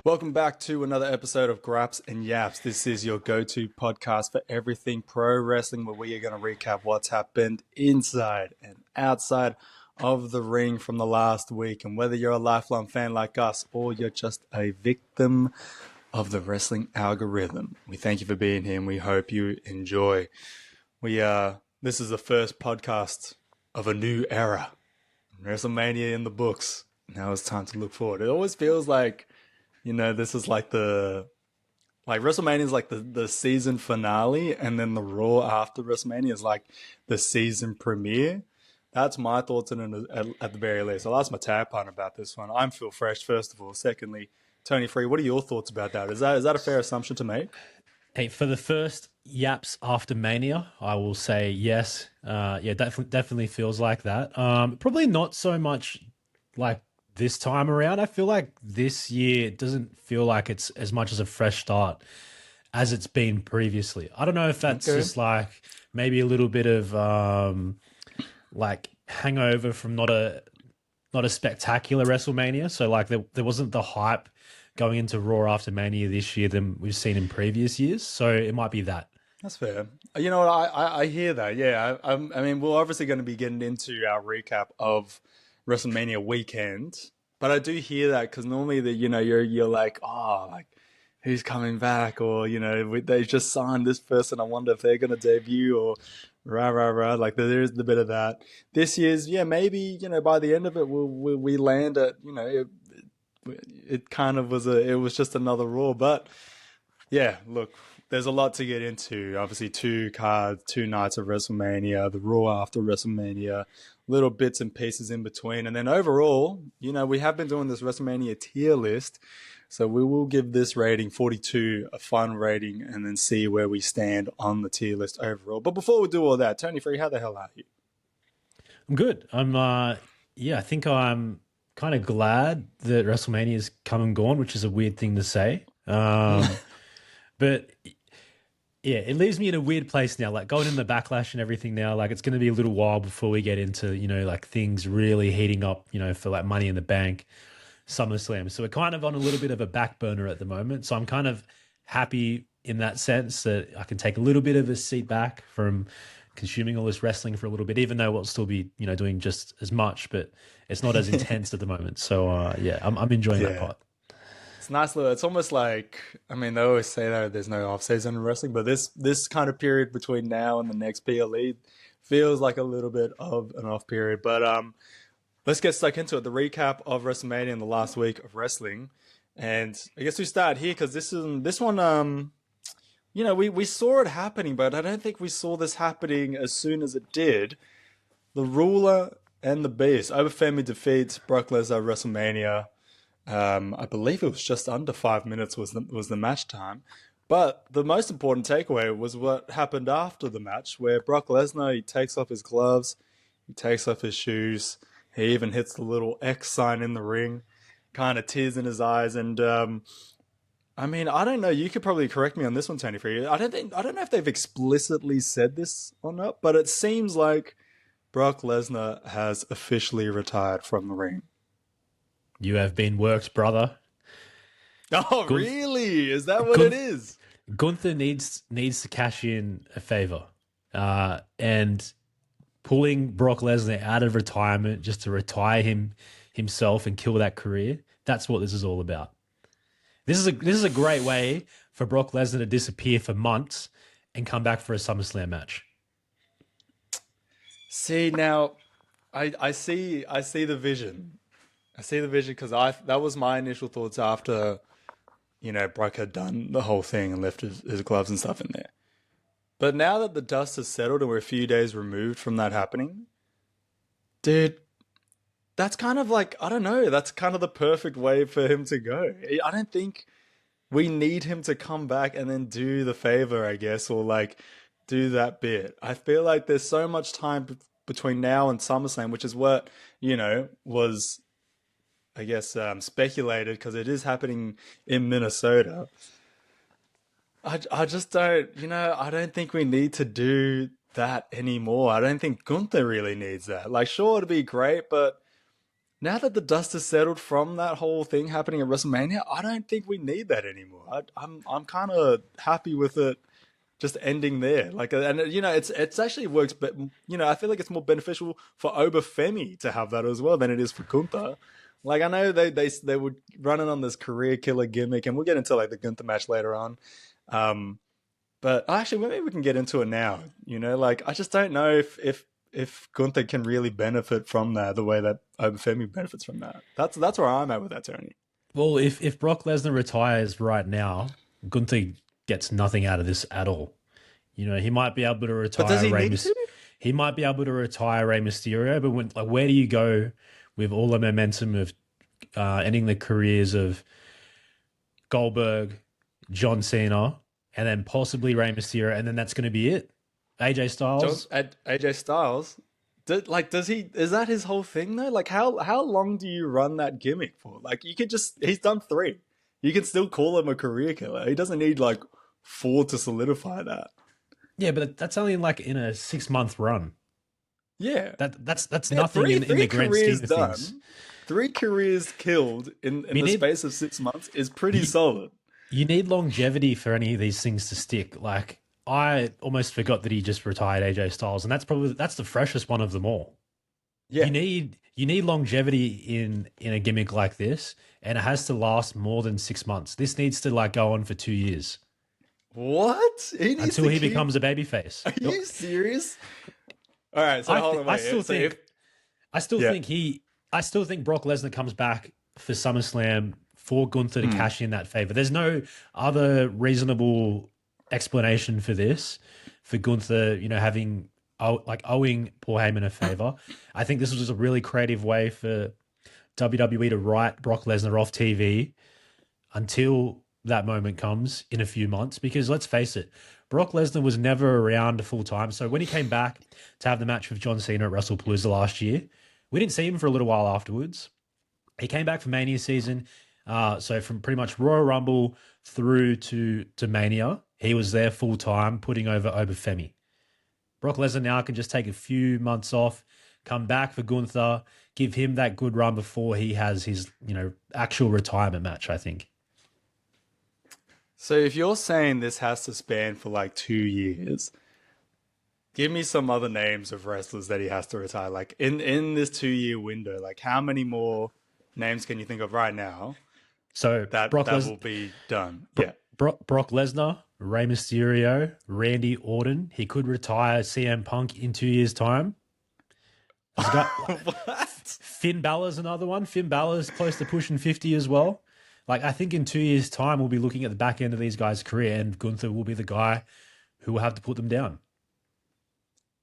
Welcome back to another episode of Graps and Yaps. This is your go-to podcast for everything pro wrestling, where we are going to recap what's happened inside and outside of the ring from the last week. And whether you're a lifelong fan like us or you're just a victim of the wrestling algorithm, we thank you for being here and we hope you enjoy. This is the first podcast of a new era. Wrestlemania in the books. Now it's time to look forward. It always feels like, this is like WrestleMania is like the season finale, and then the Raw after WrestleMania is like the season premiere. That's my thoughts on it at the very least. I'll ask my tag partner about this one. I'm Phil Fresh, first of all. Secondly, Tony Free, what are your thoughts about that? Is that a fair assumption to make? Hey, for the first Yaps after Mania, I will say yes. Definitely feels like that. Probably not so much like this time around. I feel like this year it doesn't feel like it's as much as a fresh start as it's been previously. I don't know if that's just like maybe a little bit of like hangover from not a spectacular WrestleMania. So like there wasn't the hype going into Raw after Mania this year than we've seen in previous years. So it might be that. That's fair. You know what? I hear that. Yeah. I mean, we're obviously going to be getting into our recap of WrestleMania weekend, but I do hear that because normally you're like, oh, like who's coming back, or they just signed this person. I wonder if they're going to debut, or rah. Like there is the bit of that. This year's maybe by the end of it we land at it kind of was it was just another Raw, but yeah, look. There's a lot to get into. Obviously, 2 cards, 2 nights of WrestleMania, the Raw after WrestleMania, little bits and pieces in between. And then overall, we have been doing this WrestleMania tier list. So we will give this rating 42 a fun rating and then see where we stand on the tier list overall. But before we do all that, Tony Free, how the hell are you? I'm good. I think I'm kind of glad that WrestleMania's come and gone, which is a weird thing to say. But yeah, it leaves me in a weird place now, like going in the backlash and everything now. Like it's going to be a little while before we get into, like things really heating up, for like Money in the Bank, SummerSlam. So we're kind of on a little bit of a back burner at the moment. So I'm kind of happy in that sense that I can take a little bit of a seat back from consuming all this wrestling for a little bit, even though we'll still be, doing just as much, but it's not as intense at the moment. So I'm enjoying that part. It's nice. It's almost like, they always say that there's no off season in wrestling, but this kind of period between now and the next PLE feels like a little bit of an off period. But let's get stuck into it. The recap of WrestleMania in the last week of wrestling, and I guess we start here because this one. We saw it happening, but I don't think we saw this happening as soon as it did. The Ruler and the Beast. Overfemi defeats Brock Lesnar at WrestleMania. I believe it was just under 5 minutes was the match time. But the most important takeaway was what happened after the match, where Brock Lesnar, he takes off his gloves, he takes off his shoes, he even hits the little X sign in the ring, kind of tears in his eyes. And I don't know, you could probably correct me on this one, Tony Free. I don't know if they've explicitly said this or not, but it seems like Brock Lesnar has officially retired from the ring. You have been worked, brother. Oh, really? Is that what it is? Gunther needs to cash in a favor. And pulling Brock Lesnar out of retirement just to retire himself and kill that career, that's what this is all about. This is a great way for Brock Lesnar to disappear for months and come back for a SummerSlam match. See, now, I see the vision. I see the vision because that was my initial thoughts after, Brock had done the whole thing and left his gloves and stuff in there. But now that the dust has settled and we're a few days removed from that happening, dude, that's kind of like, I don't know, that's kind of the perfect way for him to go. I don't think we need him to come back and then do the favor, I guess, or like do that bit. I feel like there's so much time between now and SummerSlam, which is what, was, I guess, speculated because it is happening in Minnesota. I just don't, I don't think we need to do that anymore. I don't think Gunther really needs that. Like, sure, it'd be great, but now that the dust has settled from that whole thing happening at WrestleMania, I don't think we need that anymore. I'm kind of happy with it just ending there. Like, and you know, it's actually works, but you know, I feel like it's more beneficial for Obafemi to have that as well than it is for Gunther. Like, I know they were running on this career killer gimmick, and we'll get into like the Gunther match later on. But actually, maybe we can get into it now. You know, like I just don't know if Gunther can really benefit from that the way that Obafemi benefits from that. That's where I'm at with that, Tony. Well, if Brock Lesnar retires right now, Gunther gets nothing out of this at all. You know, he might be able to But does retire he need to? He might be able to retire Rey Mysterio, but where do you go with all the momentum of ending the careers of Goldberg, John Cena, and then possibly Rey Mysterio, and then that's going to be it? AJ Styles. AJ Styles. Does he? Is that his whole thing though? Like, how long do you run that gimmick for? Like, you could he's done 3. You can still call him a career killer. He doesn't need like 4 to solidify that. Yeah, but that's only like in a 6-month run. Yeah, That's nothing in the grand scheme of things. 3 careers killed in the space of 6 months is pretty solid. You need longevity for any of these things to stick. Like, I almost forgot that he just retired AJ Styles, and that's the freshest one of them all. Yeah, you need longevity in a gimmick like this, and it has to last more than 6 months. This needs to like go on for 2 years. What? Until he becomes a babyface. Are you serious? All right, so hold on. I still think Brock Lesnar comes back for SummerSlam for Gunther to cash in that favor. There's no other reasonable explanation for this, for Gunther, you know, owing Paul Heyman a favor. I think this was a really creative way for WWE to write Brock Lesnar off TV until that moment comes in a few months, because let's face it, Brock Lesnar was never around full time. So when he came back to have the match with John Cena at WrestlePalooza last year, we didn't see him for a little while afterwards. He came back for Mania season. So from pretty much Royal Rumble through to Mania, he was there full time, putting over Obafemi. Brock Lesnar now can just take a few months off, come back for Gunther, give him that good run before he has his, you know, actual retirement match, I think. So if you're saying this has to span for like 2 years, give me some other names of wrestlers that he has to retire. Like in this 2-year window, like how many more names can you think of right now? So that will be done. Brock Lesnar, Rey Mysterio, Randy Orton. He could retire CM Punk in 2 years' time. He's got What? Finn Balor's another one. Finn Balor's close to pushing 50 as well. Like, I think in 2 years' time, we'll be looking at the back end of these guys' career, and Gunther will be the guy who will have to put them down.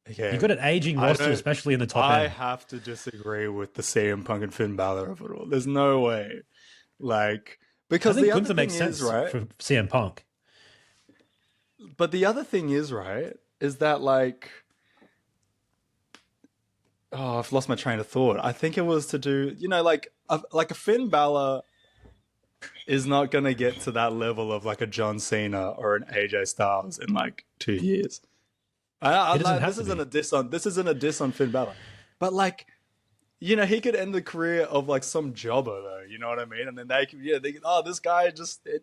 Okay. You've got an aging roster, especially in the top end. I have to disagree with the CM Punk and Finn Balor of it all. There's no way. Like, because I think the other Gunther thing makes sense, right? for CM Punk. But the other thing is, right, is that like, oh, I've lost my train of thought. I think it was to do, you know, like a Finn Balor is not going to get to that level of like a John Cena or an AJ Styles in like 2 years. This isn't a diss on Finn Balor, but like, you know, he could end the career of like some jobber though. You know what I mean? And then this guy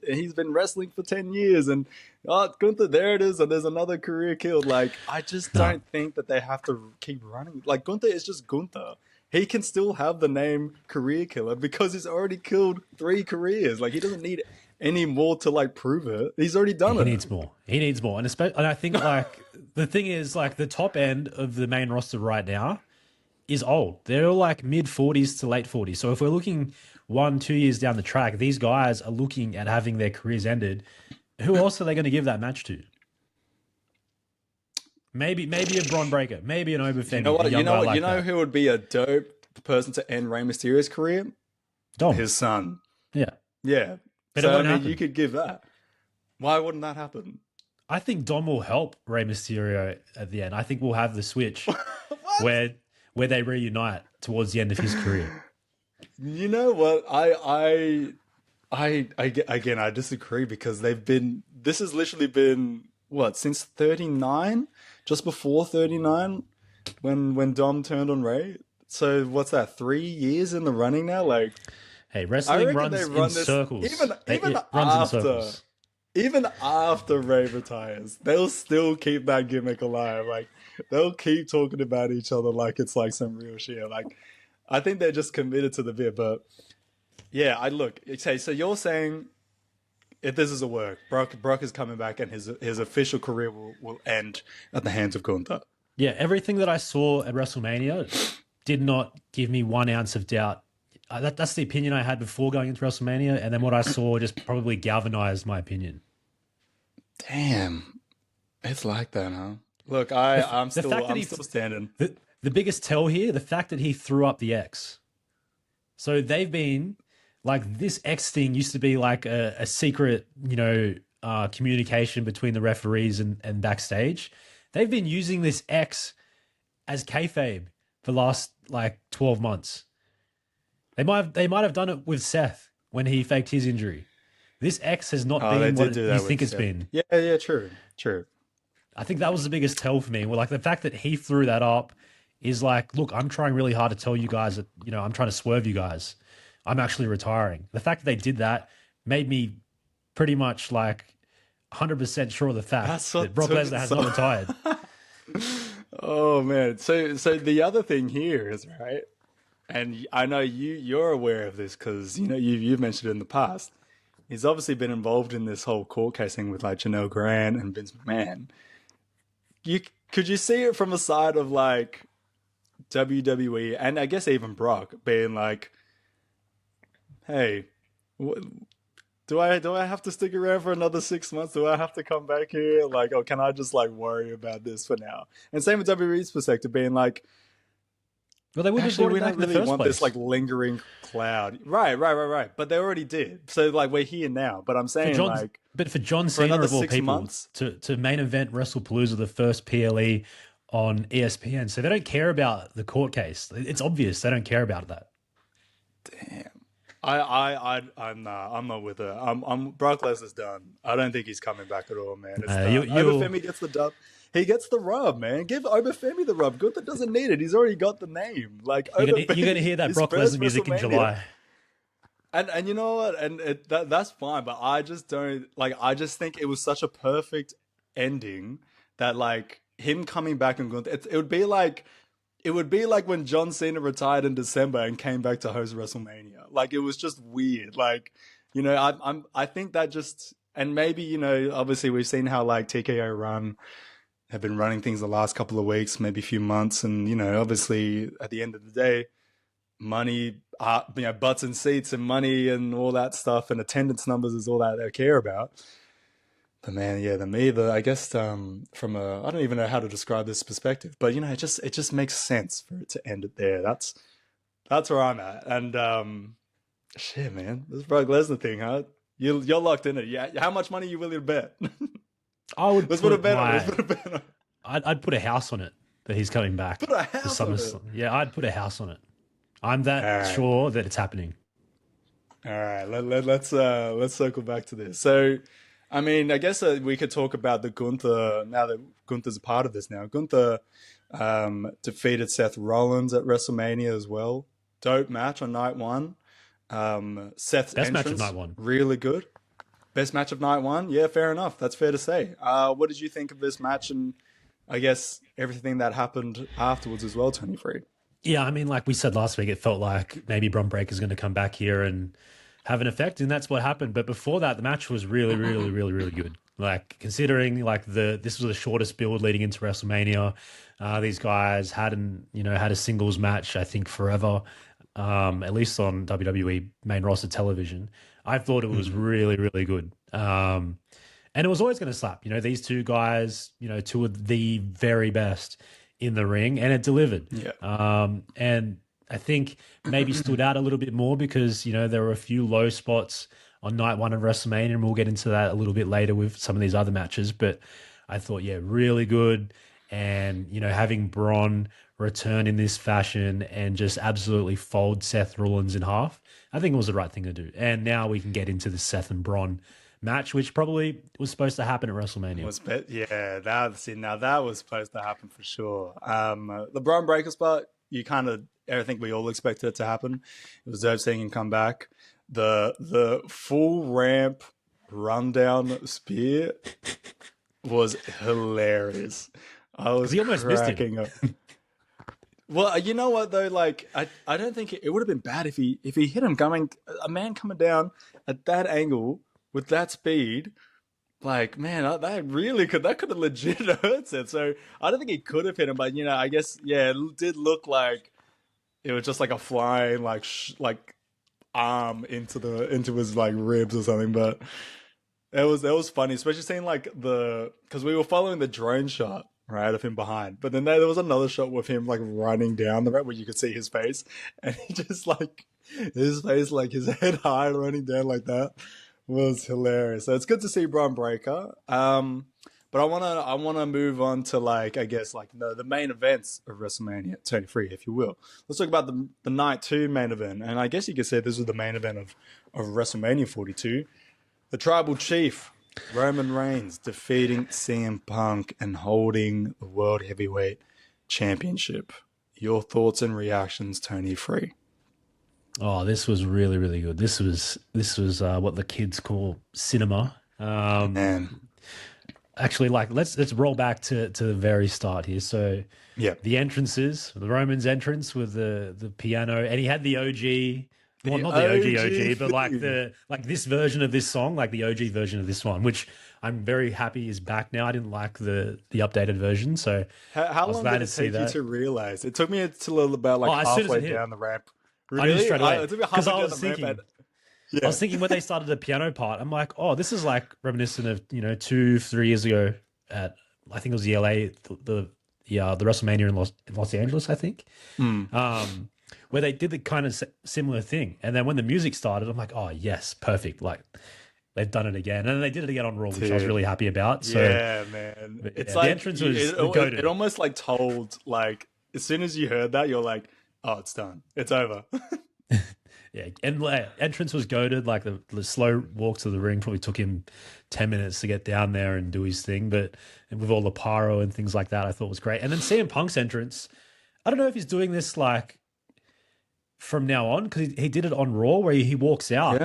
he's been wrestling for 10 years, and Gunther, there it is, and there's another career killed. Like, I just don't think that they have to keep running. Like, Gunther is just Gunther. He can still have the name career killer because he's already killed 3 careers. Like, he doesn't need any more to like prove it. He's already done it. He needs more. And I think like the thing is, like, the top end of the main roster right now is old. They're all like mid 40s to late 40s. So if we're looking 1-2 years down the track, these guys are looking at having their careers ended. Who else are they going to give that match to? Maybe a Bron Breakker, maybe an Obafemi. You know what? You know who would be a dope person to end Rey Mysterio's career? Dom. His son. Yeah. Yeah. But so it won't happen. You could give that. Why wouldn't that happen? I think Dom will help Rey Mysterio at the end. I think we'll have the switch where they reunite towards the end of his career. You know what? I disagree, because this has literally been since 39, just before 39, when Dom turned on Ray. So what's that? 3 years in the running now? Like Hey, I wrestling reckon they runs in run this circles. even It runs in after circles. Ray retires, they'll still keep that gimmick alive. Like they'll keep talking about each other like it's like some real shit. Like I think they're just committed to the bit. But yeah, I look. Okay, so you're saying if this is a work, Brock is coming back and his official career will end at the hands of Gunther. Yeah, everything that I saw at WrestleMania did not give me 1 ounce of doubt. That's the opinion I had before going into WrestleMania, and then what I saw just probably galvanized my opinion. Damn, it's like that, huh? Look, The fact that I'm still standing. the biggest tell here, the fact that he threw up the X. So they've been like this X thing used to be like a secret, communication between the referees and backstage. They've been using this X as kayfabe for the last like 12 months. They might have done it with Seth when he faked his injury. This X has not Oh, they been did what do you that with think it's Seth. been. Yeah, yeah, true, true. I think that was the biggest tell for me. Well, like the fact that he threw that up is like, look, I'm trying really hard to tell you guys that, I'm trying to swerve you guys. I'm actually retiring. The fact that they did that made me pretty much like 100% sure of the fact That's that what Brock took Lesnar it has so. not retired. Oh man, so the other thing here is right, and I know you're aware of this because you've mentioned it in the past. He's obviously been involved in this whole court case thing with like Janelle Grant and Vince McMahon. You could you see it from a side of like WWE and I guess even Brock being like, hey, do I have to stick around for another 6 months? Do I have to come back here? Like, or can I just like worry about this for now? And same with WWE's perspective, being like, Well, they would have actually, brought him we back don't in the really first want this place. like lingering cloud. Right. But they already did. So like we're here now. But I'm For saying John, like but for John for Cena another of all six people months, to main event WrestlePalooza, the first PLE on ESPN, so they don't care about the court case. It's obvious they don't care about that. damn. I'm not with her. Brock Lesnar's done. I don't think he's coming back at all, man. It's You done. you'll Obafemi gets the dub. He gets the rub, man. Give Obafemi the rub. Gunther doesn't need it. He's already got the name. Like you're gonna Obafemi, hear that his Brock first Lesnar music in WrestleMania. July. And you know what? And that's fine, but I just don't like. I just think it was such a perfect ending that like him coming back and Gunther. It would be like when John Cena retired in December and came back to host WrestleMania. Like it was just weird. Like I think that just and maybe obviously we've seen how like TKO have been running things the last couple of weeks, maybe a few months, and obviously at the end of the day money, butts and seats and money and all that stuff and attendance numbers is all that they care about. But man, yeah, I guess from a I don't even know how to describe this perspective, but it just makes sense for it to end it there. That's where I'm at. And shit, man, this Brock Lesnar thing, huh? You're locked in it. Yeah, how much money are you willing to bet? I would Let's put a put bet on. my Let's put a bet on. I'd put a house on it that he's coming back Put a for house on it. SummerSlam. Yeah, I'd put a house on it. I'm All that right. sure that it's happening. All right, let's circle back to this. So, I mean, I guess we could talk about the Gunther now that Gunther's a part of this now. Gunther defeated Seth Rollins at WrestleMania as well. Dope match on night one. Seth's Best match of entrance night one. really good. Best match of night one. Yeah, fair enough. That's fair to say. What did you think of this match and I guess everything that happened afterwards as well, 23? Yeah, I mean, like we said last week, it felt like maybe Bron Breakker's going to come back here and have an effect, and that's what happened. But before that, the match was really, really, really, really good. Like considering like this was the shortest build leading into WrestleMania. These guys had a singles match, I think, forever, at least on WWE main roster television. I thought it was really, really good. And it was always going to slap. These two guys, two of the very best in the ring, and it delivered. Yeah. And I think maybe stood out a little bit more because, there were a few low spots on night one of WrestleMania, and we'll get into that a little bit later with some of these other matches. But I thought, yeah, really good. And, having Braun return in this fashion and just absolutely fold Seth Rollins in half, I think it was the right thing to do. And now we can get into the Seth and Braun match, which probably was supposed to happen at WrestleMania. Yeah, now that was supposed to happen for sure. The Braun Breaker spot, you kind of, I think we all expected it to happen. It was dope seeing him come back. The full ramp rundown spear was hilarious. I Because was he almost missed him. cracking up. Well, you know what though? Like, I don't think it would have been bad if he hit him coming, a man coming down at that angle with that speed. Like, man, that could have legit hurt it. So I don't think he could have hit him, but I guess it did look like it was just like a flying like arm into his like ribs or something. But it was funny, especially seeing like because we were following the drone shot right of him behind, but then there was another shot with him like running down the ramp where you could see his face, and he just like his face like his head high running down like that was hilarious. So it's good to see Braun Breaker. But I wanna move on to like I guess like the main events of WrestleMania 23, if you will. Let's talk about the night two main event, and I guess you could say this was the main event of WrestleMania 42. The Tribal Chief, Roman Reigns, defeating CM Punk and holding the World Heavyweight Championship. Your thoughts and reactions, Tony Free? Oh, this was really, really good. This was what the kids call cinema. Man, Actually, like let's roll back to the very start here. So yeah. the entrances, the Roman's entrance with the piano, and he had the OG. Well, The not the OG OG, but like theme. this version of this song, like the OG version of this one, which I'm very happy is back now. I didn't like the updated version, so How I was long glad did to it see take you that. to realize? It took me until about Oh, like as soon as halfway it hit, down the ramp. I knew Really? straight away It took me because halfway I down was the ramp. And, thinking. I yeah. was thinking when they started the piano part, I'm like, oh, this is like reminiscent of 2-3 years ago at I think it was the LA the WrestleMania in Los Angeles, I think, Mm. where they did the kind of similar thing. And then when the music started, I'm like, oh yes, perfect, like they've done it again, and then they did it again on Raw, which I was Dude. really happy about. So, Yeah, man. but It's yeah, the like entrance was the it goaded. almost like told like as soon as you heard that, you're like, oh, it's done. It's over. Yeah, and entrance was goaded. Like the slow walk to the ring probably took him 10 minutes to get down there and do his thing. But and with all the pyro and things like that, I thought was great. And then CM Punk's entrance, I don't know if he's doing this like from now on because he did it on Raw where he walks out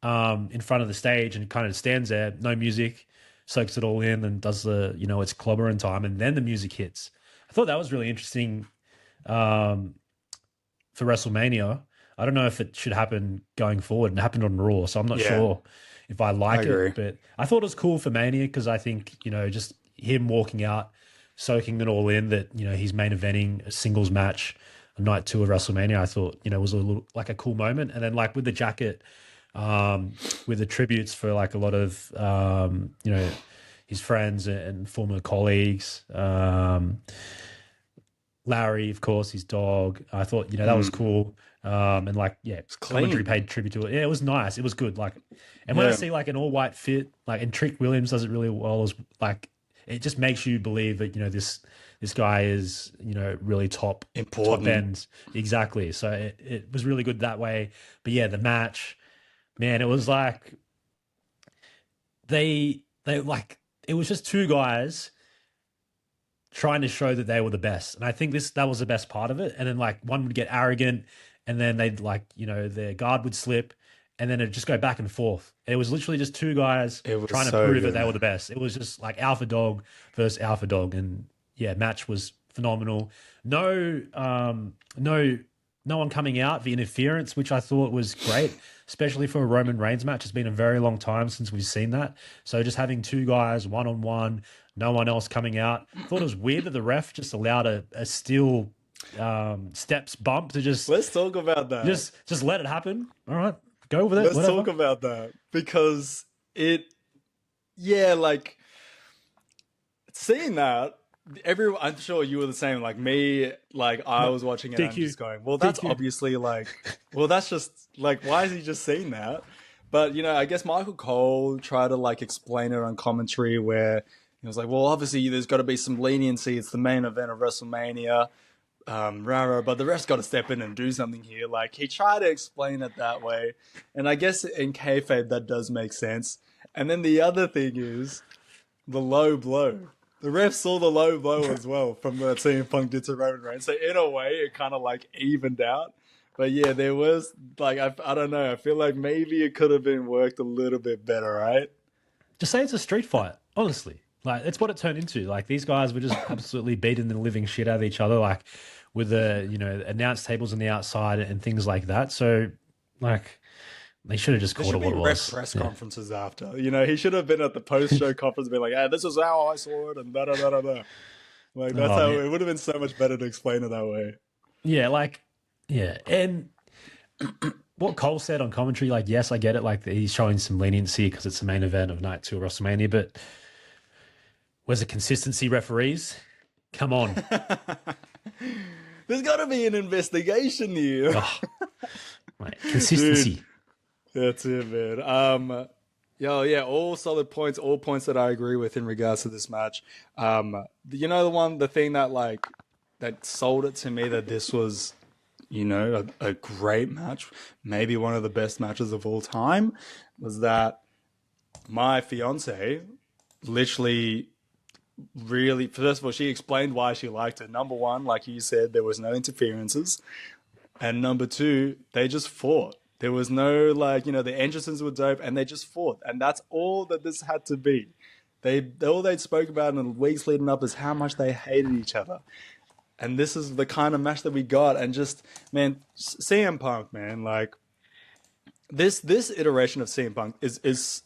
Yeah. in front of the stage and kind of stands there, no music, soaks it all in, and does it's clobbering time, and then the music hits. I thought that was really interesting um, for WrestleMania. I don't know if it should happen going forward, and it happened on Raw, so I'm not Yeah. sure if I I like agree. it. But I thought it was cool for Mania because I think just him walking out, soaking it all in. That he's main eventing a singles match, a night two of WrestleMania. I thought was a little like a cool moment, and then like with the jacket, with the tributes for like a lot of his friends and former colleagues. Larry, of course, his dog. I thought, that was Mm. cool. And like, yeah, It's commentary clean. paid tribute to it. Yeah, it was nice. It was good. Like, and when I Yeah. see like an all white fit, like, and Trick Williams does it really well, as like, it just makes you believe that this guy is really top Important. end. Exactly. So it was really good that way. But yeah, the match, man, it was like they like it was just two guys trying to show that they were the best. And I think that was the best part of it. And then like one would get arrogant and then they'd like, their guard would slip and then it'd just go back and forth. It was literally just two guys It was trying to so prove that good, they were man. the best. It was just like alpha dog versus alpha dog. And yeah, match was phenomenal. No one coming out for interference, which I thought was great, especially for a Roman Reigns match. It's been a very long time since we've seen that. So just having two guys one on one, no one else coming out. I thought it was weird that the ref just allowed a steel steps bump to Let's talk about that. just let it happen. All right, go with it, Let's whatever. talk about that because yeah, like seeing that. I'm sure you were the same. Like me, like I was watching it and I'm DQ, just going, well, that's DQ. obviously like, well, that's just like, why is he just saying that? But I guess Michael Cole tried to like explain it on commentary where he was like, well, obviously there's got to be some leniency. It's the main event of WrestleMania. But the ref's got to step in and do something here. Like he tried to explain it that way, and I guess in kayfabe that does make sense. And then the other thing is the low blow. The ref saw the low blow as well from the CM Punk did to Roman Reigns. So in a way, it kind of like evened out. But yeah, there was like I don't know. I feel like maybe it could have been worked a little bit better, right? Just say it's a street fight, honestly. Like, that's what it turned into. Like, these guys were just absolutely beating the living shit out of each other, like, with the, announce tables on the outside and things like that. So, like, they should have just There called should it what be it ref was. press Yeah. conferences after. He should have been at the post show conference and been like, "Hey, this is how I saw it," and da da da da da. Like that's Oh, how man. it would have been so much better to explain it that way. Yeah, like, yeah. And what Cole said on commentary, like, yes, I get it. Like, he's showing some leniency because it's the main event of night 2 of WrestleMania, but where's the consistency, referees? Come on. There's got to be an investigation here, Oh, mate, consistency. dude. That's it, man. Yeah, all solid points, all points that I agree with in regards to this match. The thing that that sold it to me that this was, a great match, maybe one of the best matches of all time, was that my fiance literally really, first of all, she explained why she liked it. Number one, like you said, there was no interferences. And number two, they just fought. There was no the entrances were dope, and they just fought, and that's all that this had to be. All they spoke about in the weeks leading up is how much they hated each other, and this is the kind of match that we got. And just man, CM Punk, man, like this iteration of CM Punk is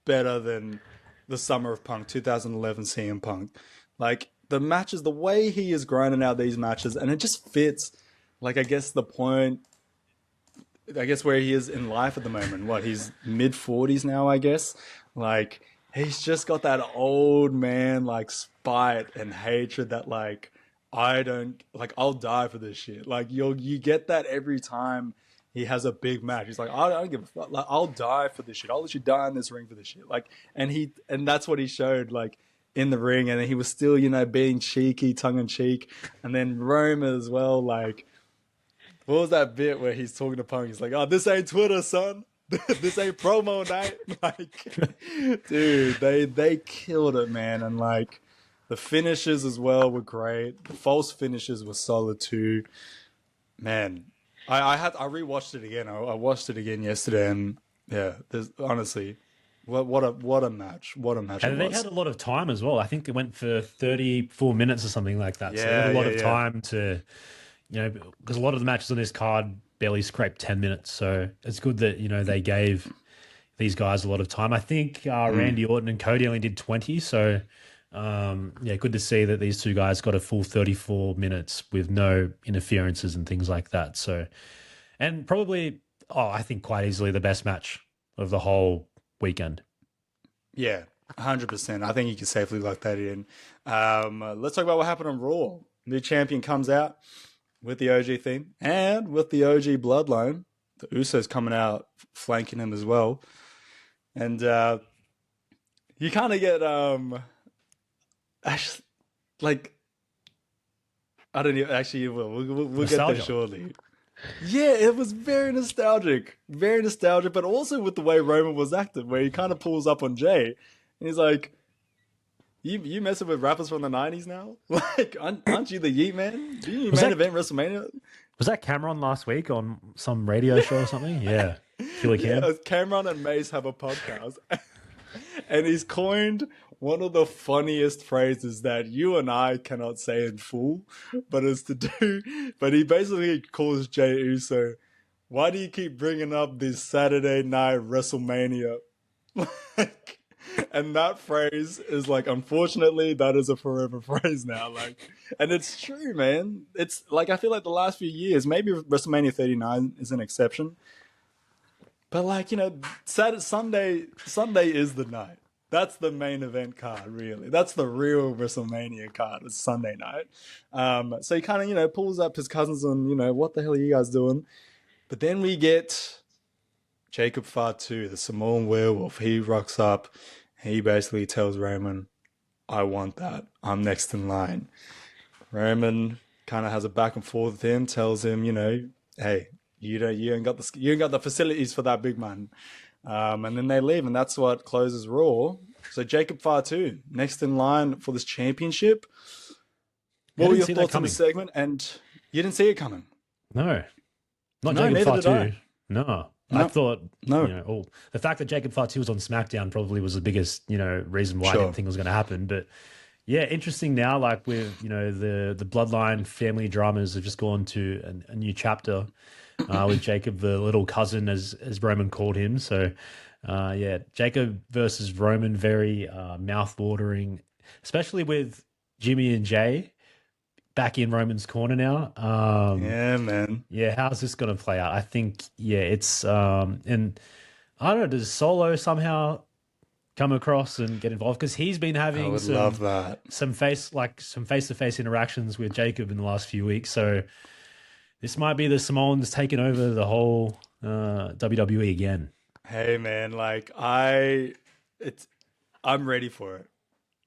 better than the Summer of Punk 2011 CM Punk. Like the matches, the way he is grinding out these matches, and it just fits. Like I guess the point. I guess where he is in life at the moment. What, he's mid-40s now, I guess. Like he's just got that old man spite and hatred that I'll die for this shit. Like you get that every time he has a big match. He's like, I don't give a fuck. Like, I'll die for this shit. I'll let you die in this ring for this shit. Like, and that's what he showed in the ring, and he was still being cheeky, tongue in cheek, and then Rome as well. Like, what was that bit where he's talking to Punk? He's like, "Oh, this ain't Twitter, son. This ain't promo night." Like, dude, they killed it, man. And the finishes as well were great. The false finishes were solid too. Man, I rewatched it again. I watched it again yesterday, and yeah, there's honestly, what a match. What a match And it they was. had a lot of time as well. I think it went for 34 minutes or something like that. So they Yeah, had a lot yeah, of yeah. time to, because a lot of the matches on this card barely scraped 10 minutes. So it's good that, they gave these guys a lot of time. I think Randy Orton and Cody only did 20. So, good to see that these two guys got a full 34 minutes with no interferences and things like that. So, and probably, I think quite easily the best match of the whole weekend. Yeah, 100%. I think you can safely lock that in. Let's talk about what happened on Raw. New champion comes out with the OG theme and with the OG bloodline. The Usos coming out flanking him as well. And you kind of get actually, I don't even actually we'll get there shortly. Yeah, it was very nostalgic, but also with the way Roman was acting, where he kind of pulls up on Jay, and he's like, "You messing with rappers from the '90s now? Like, aren't you the Yeet Man? Do you main event WrestleMania?" Was that Cameron last week on some radio show or something? Yeah, Killer Cam. Yeah, Cameron and Mace have a podcast, and he's coined one of the funniest phrases that you and I cannot say in full, but it's to do. But he basically calls Jey Uso, "Why do you keep bringing up this Saturday night WrestleMania?" Like, and that phrase is unfortunately, that is a forever phrase now. And it's true, man. It's I feel like the last few years, maybe WrestleMania 39 is an exception, but Sunday is the night. That's the main event card, really. That's the real WrestleMania card. It's Sunday night. So he kind of, pulls up his cousins and, what the hell are you guys doing? But then we get Jacob Fatu, the Samoan werewolf. He rocks up. He basically tells Roman, "I want that. I'm next in line." Roman kind of has a back and forth with him, tells him, "Hey, you ain't got the facilities for that, big man." And then they leave, and that's what closes Raw. So Jacob Fatu next in line for this championship. I What were didn't your see that thoughts on this coming. segment? And you didn't see it coming. No, not No, Jacob neither did I. Fatu. No, I No, thought, no, the fact that Jacob Fatu was on SmackDown probably was the biggest, reason why I didn't sure. think it was going to happen. But yeah, interesting now, like with, the bloodline family dramas have just gone to a new chapter with Jacob, the little cousin, as Roman called him. So, yeah, Jacob versus Roman, very mouth-watering, especially with Jimmy and Jay back in Roman's corner now. Yeah, man. Yeah, how's this going to play out? I think, yeah, it's and I don't know, does Solo somehow come across and get involved? Because he's been I having would love that. some face-to-face interactions with Jacob in the last few weeks. So this might be the Samoans taking over the whole WWE again. Hey, man, it's, I'm ready for it.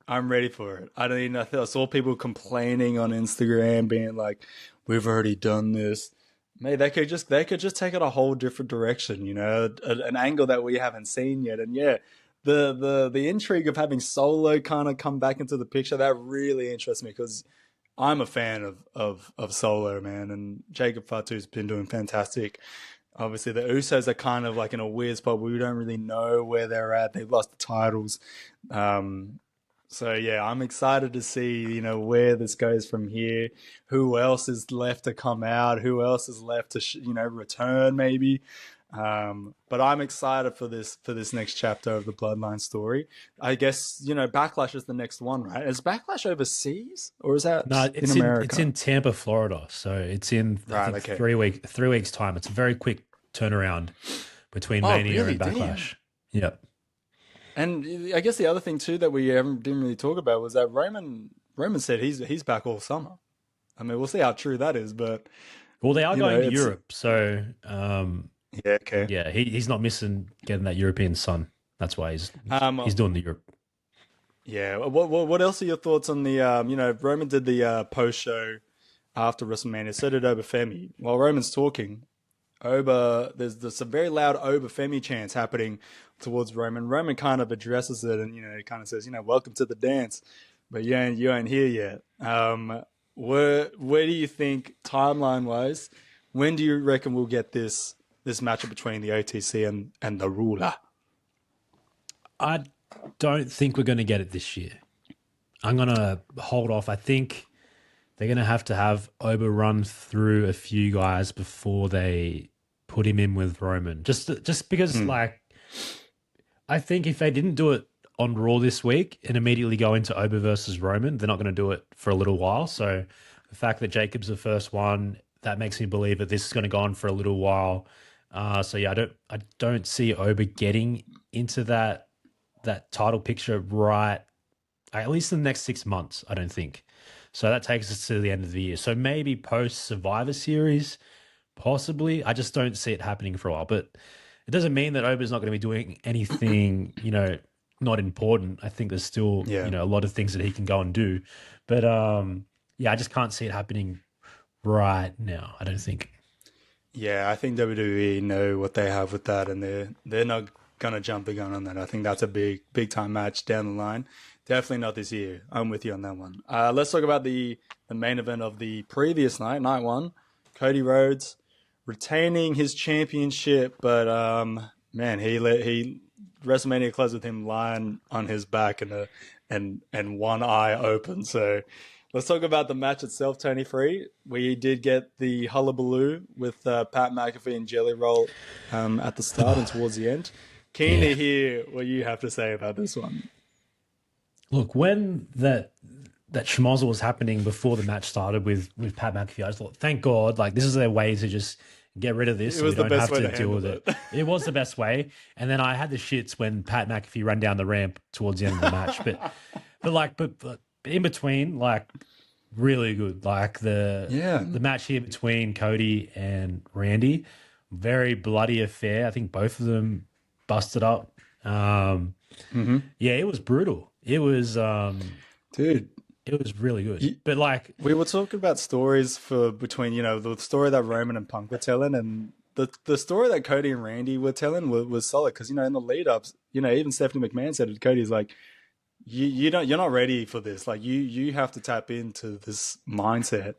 I'm ready for it. I mean, I saw people complaining on Instagram, being like, "We've already done this." Mate, they could just take it a whole different direction. An angle that we haven't seen yet. And yeah, the intrigue of having Solo kind of come back into the picture, that really interests me because I'm a fan of Solo, man, and Jacob Fatu's been doing fantastic. Obviously, the Usos are kind of like in a weird spot where we don't really know where they're at. They've lost the titles. Um, so yeah, I'm excited to see, where this goes from here. Who else is left to come out? Who else is left to return maybe? But I'm excited for this next chapter of the Bloodline story. I guess Backlash is the next one, right? Is Backlash overseas or is that No, in it's America? in Tampa, Florida. So it's in, I Right. think, Okay. 3 weeks time. It's a very quick turnaround between Oh, Mania really? and Damn. Backlash. Yep. And I guess the other thing too that we didn't really talk about was that Roman said he's back all summer. I mean, we'll see how true that is, but Well, they are going to it's Europe, so yeah, okay. yeah, he's not missing getting that European sun. That's why he's Um, doing the Europe. yeah. What else are your thoughts on the Roman did the post show after WrestleMania, so did Obafemi. While Roman's talking, there's some very loud Obafemi chants happening towards Roman. Roman kind of addresses it and he kind of says, welcome to the dance, but you ain't here yet. Where do you think timeline wise? When do you reckon we'll get this matchup between the OTC and the ruler? I don't think we're going to get it this year. I'm going to hold off. I think they're going to have Oba run through a few guys before they put him in with Roman. Just because, Hmm. like, I think if they didn't do it on Raw this week and immediately go into Oba versus Roman, they're not going to do it for a little while. So the fact that Jacob's the first one, that makes me believe that this is going to go on for a little while. So yeah, I don't see Oba getting into that title picture right, at least in the next 6 months. I don't think. So that takes us to the end of the year. So maybe post Survivor Series, possibly. I just don't see it happening for a while. But it doesn't mean that Oba's not going to be doing anything, not important. I think there's still, Yeah. a lot of things that he can go and do. But yeah, I just can't see it happening right now. I don't think. Yeah, I think WWE know what they have with that, and they're not gonna jump the gun on that. I think that's a big time match down the line. Definitely not this year. I'm with you on that one. Let's talk about the main event of the previous night one. Cody Rhodes retaining his championship, but man, he WrestleMania closed with him lying on his back and one eye open. So let's talk about the match itself, Tony Free. We did get the hullabaloo with Pat McAfee and Jelly Roll at the start and towards the end. Keen Yeah. to hear what you have to say about this one. Look, when that schmozzle was happening before the match started with Pat McAfee, I just thought, thank God, like this is their way to just get rid of this It so we was the don't best have way to to deal handle with it. it. It was the best way. And then I had the shits when Pat McAfee ran down the ramp towards the end of the match. But in between, like really good. Like Yeah. the match here between Cody and Randy, very bloody affair. I think both of them busted up. Hmm. Yeah, it was brutal. Dude, It was really good. you, But like, we were talking about stories for between, the story that Roman and Punk were telling, and the story that Cody and Randy were telling was solid because in the lead ups, even Stephanie McMahon said it. Cody's like, you're not ready for this. Like you have to tap into this mindset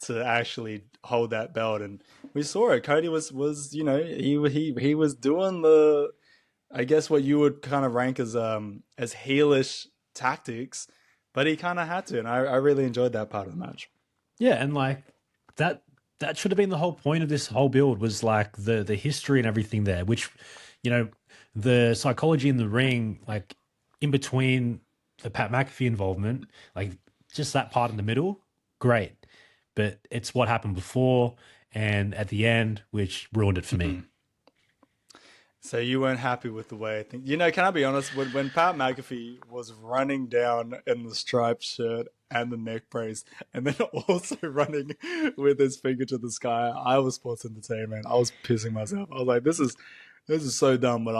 to actually hold that belt, and we saw it. Cody was he was doing the, I guess what you would kind of rank as heelish tactics, but he kind of had to, and I really enjoyed that part of the match. Yeah, and like that should have been the whole point of this whole build, was like the history and everything there, which, the psychology in the ring, like in between the Pat McAfee involvement, like just that part in the middle, great. But it's what happened before and at the end, which ruined it for me. So you weren't happy with the way I think. Can I be honest? When Pat McAfee was running down in the striped shirt and the neck brace, and then also running with his finger to the sky, I was sports entertainment. I was pissing myself. I was like, this is so dumb, but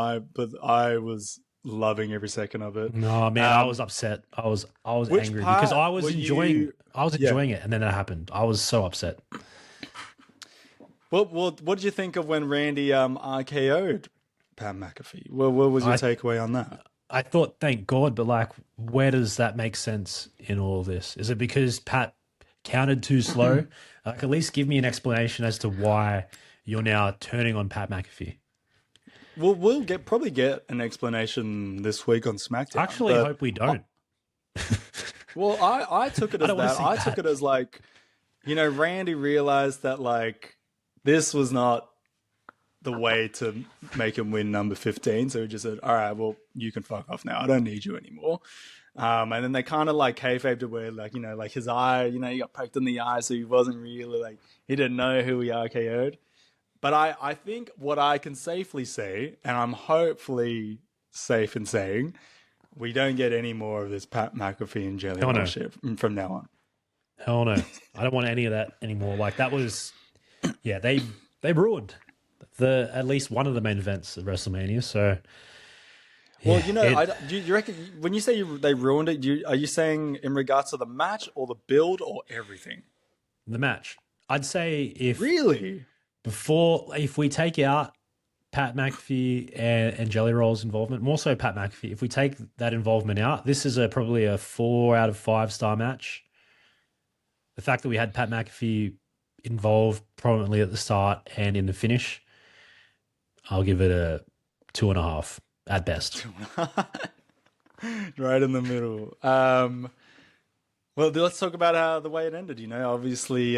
I was loving every second of it. No, man, I was upset. I was angry because I was enjoying it, and then it happened. I was so upset. Well, what did you think of when Randy RKO'd Pat McAfee? What was your takeaway on that? I thought, thank God, but like, where does that make sense in all of this? Is it because Pat counted too slow? Like, at least give me an explanation as to why you're now turning on Pat McAfee. Well, we'll probably get an explanation this week on SmackDown. Actually, I hope we don't. Well, I took it as that. I took it as like, Randy realized that like this was not the way to make him win number 15. So he just said, all right, well, you can fuck off now. I don't need you anymore. And then they kind of like kayfabed it where like, like his eye, he got poked in the eye. So he wasn't really like, he didn't know who he RKO'd. But I think what I can safely say, and I'm hopefully safe in saying, we don't get any more of this Pat McAfee and Jelly Roll shit from now on. Hell no. I don't want any of that anymore. Like that was, yeah, they ruined at least one of the main events at WrestleMania. So, well, do you reckon when you say they ruined it, are you saying in regards to the match or the build or everything? The match. I'd say if we take out Pat McAfee and Jelly Roll's involvement, more so Pat McAfee, if we take that involvement out, this is probably a 4 out of 5 star match. The fact that we had Pat McAfee involved prominently at the start and in the finish, I'll give it a 2.5 at best. Right in the middle. Well, let's talk about the way it ended. Obviously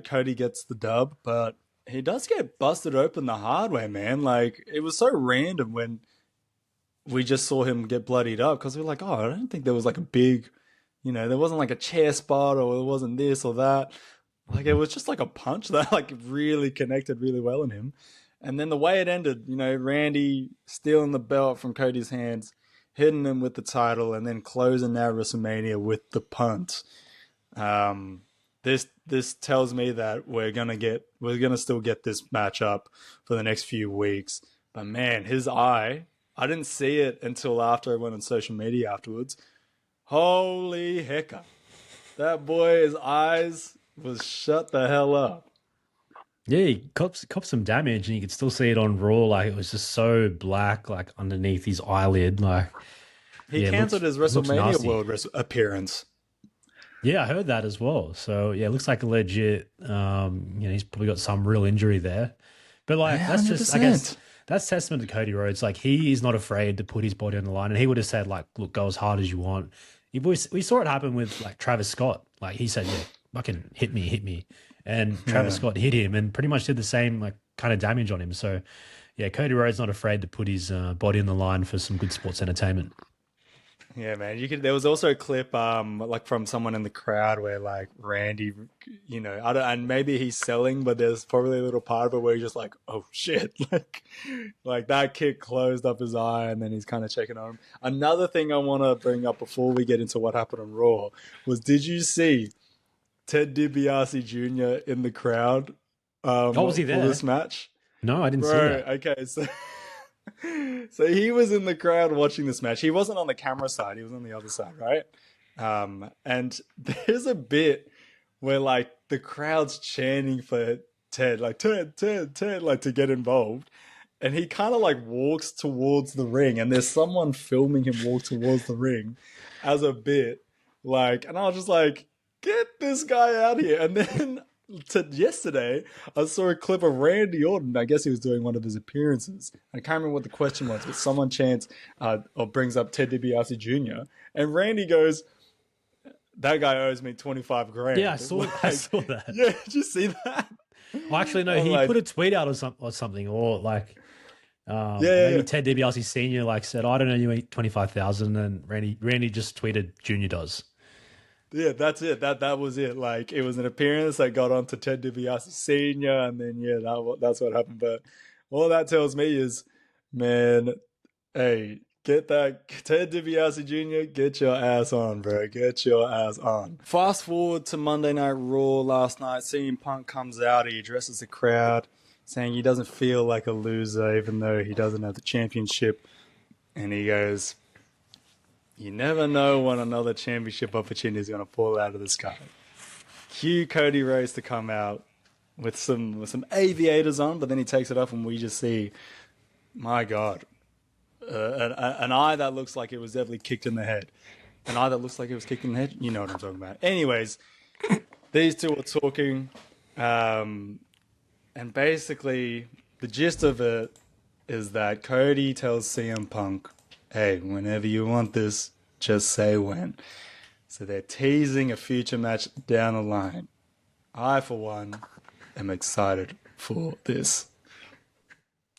Cody gets the dub, but he does get busted open the hard way, man. Like, it was so random when we just saw him get bloodied up because we were like, oh, I don't think there was like a big, there wasn't like a chair spot or it wasn't this or that. Like, it was just like a punch that like really connected really well in him. And then the way it ended, Randy stealing the belt from Cody's hands, hitting him with the title, and then closing out WrestleMania with the punt. This tells me that we're gonna still get this matchup for the next few weeks. But man, his eye, I didn't see it until after I went on social media afterwards. Holy hecka. That boy's eyes was shut the hell up. Yeah, he copped some damage and you could still see it on Raw. Like, it was just so black, like underneath his eyelid. Like, he cancelled his WrestleMania World appearance. Yeah, I heard that as well. So yeah, it looks like a legit. He's probably got some real injury there, but like that's 100%. Just, I guess, that's testament to Cody Rhodes. Like, he is not afraid to put his body on the line, and he would have said like, "Look, go as hard as you want." We saw it happen with like Travis Scott. Like, he said, "Yeah, fucking hit me," and Travis Scott hit him and pretty much did the same like kind of damage on him. So yeah, Cody Rhodes not afraid to put his body on the line for some good sports entertainment. Yeah, man. There was also a clip, like from someone in the crowd where like Randy, and maybe he's selling, but there's probably a little part of it where he's just like, oh shit, like that kick closed up his eye, and then he's kind of checking on him. Another thing I want to bring up before we get into what happened on Raw was, did you see Ted DiBiase Jr. in the crowd? Was he there for this match? No, I didn't see that. Okay, so he was in the crowd watching this match. He wasn't on the camera side. He was on the other side, right? And there's a bit where like the crowd's chanting for Ted, like Ted, like to get involved. And he kind of like walks towards the ring, and there's someone filming him walk towards the ring as a bit. Like, and I was just like, get this guy out here. And then yesterday, I saw a clip of Randy Orton. I guess he was doing one of his appearances. I can't remember what the question was, but someone chants or brings up Ted DiBiase Jr. And Randy goes, that guy owes me 25 grand. Yeah, I saw that. Yeah, did you see that? Well, actually, no, he put a tweet out or something, or like, maybe Ted DiBiase Senior like said, "I don't know, you eat 25,000," and Randy just tweeted, "Junior does." Yeah, that's it. That was it. Like, it was an appearance that got onto Ted DiBiase Senior, and then that's what happened. But all that tells me is, man, hey, get that Ted DiBiase Jr. Get your ass on, bro. Get your ass on. Fast forward to Monday Night Raw last night. CM Punk comes out. He addresses the crowd, saying he doesn't feel like a loser, even though he doesn't have the championship. And he goes, "You never know when another championship opportunity is going to fall out of the sky." Cue Cody Rhodes to come out with some aviators on, but then he takes it off, and we just see, my God, an eye that looks like it was definitely kicked in the head. An eye that looks like it was kicked in the head. You know what I'm talking about. Anyways, these two are talking, and basically the gist of it is that Cody tells CM Punk, "Hey, whenever you want this, just say when." So they're teasing a future match down the line. I, for one, am excited for this.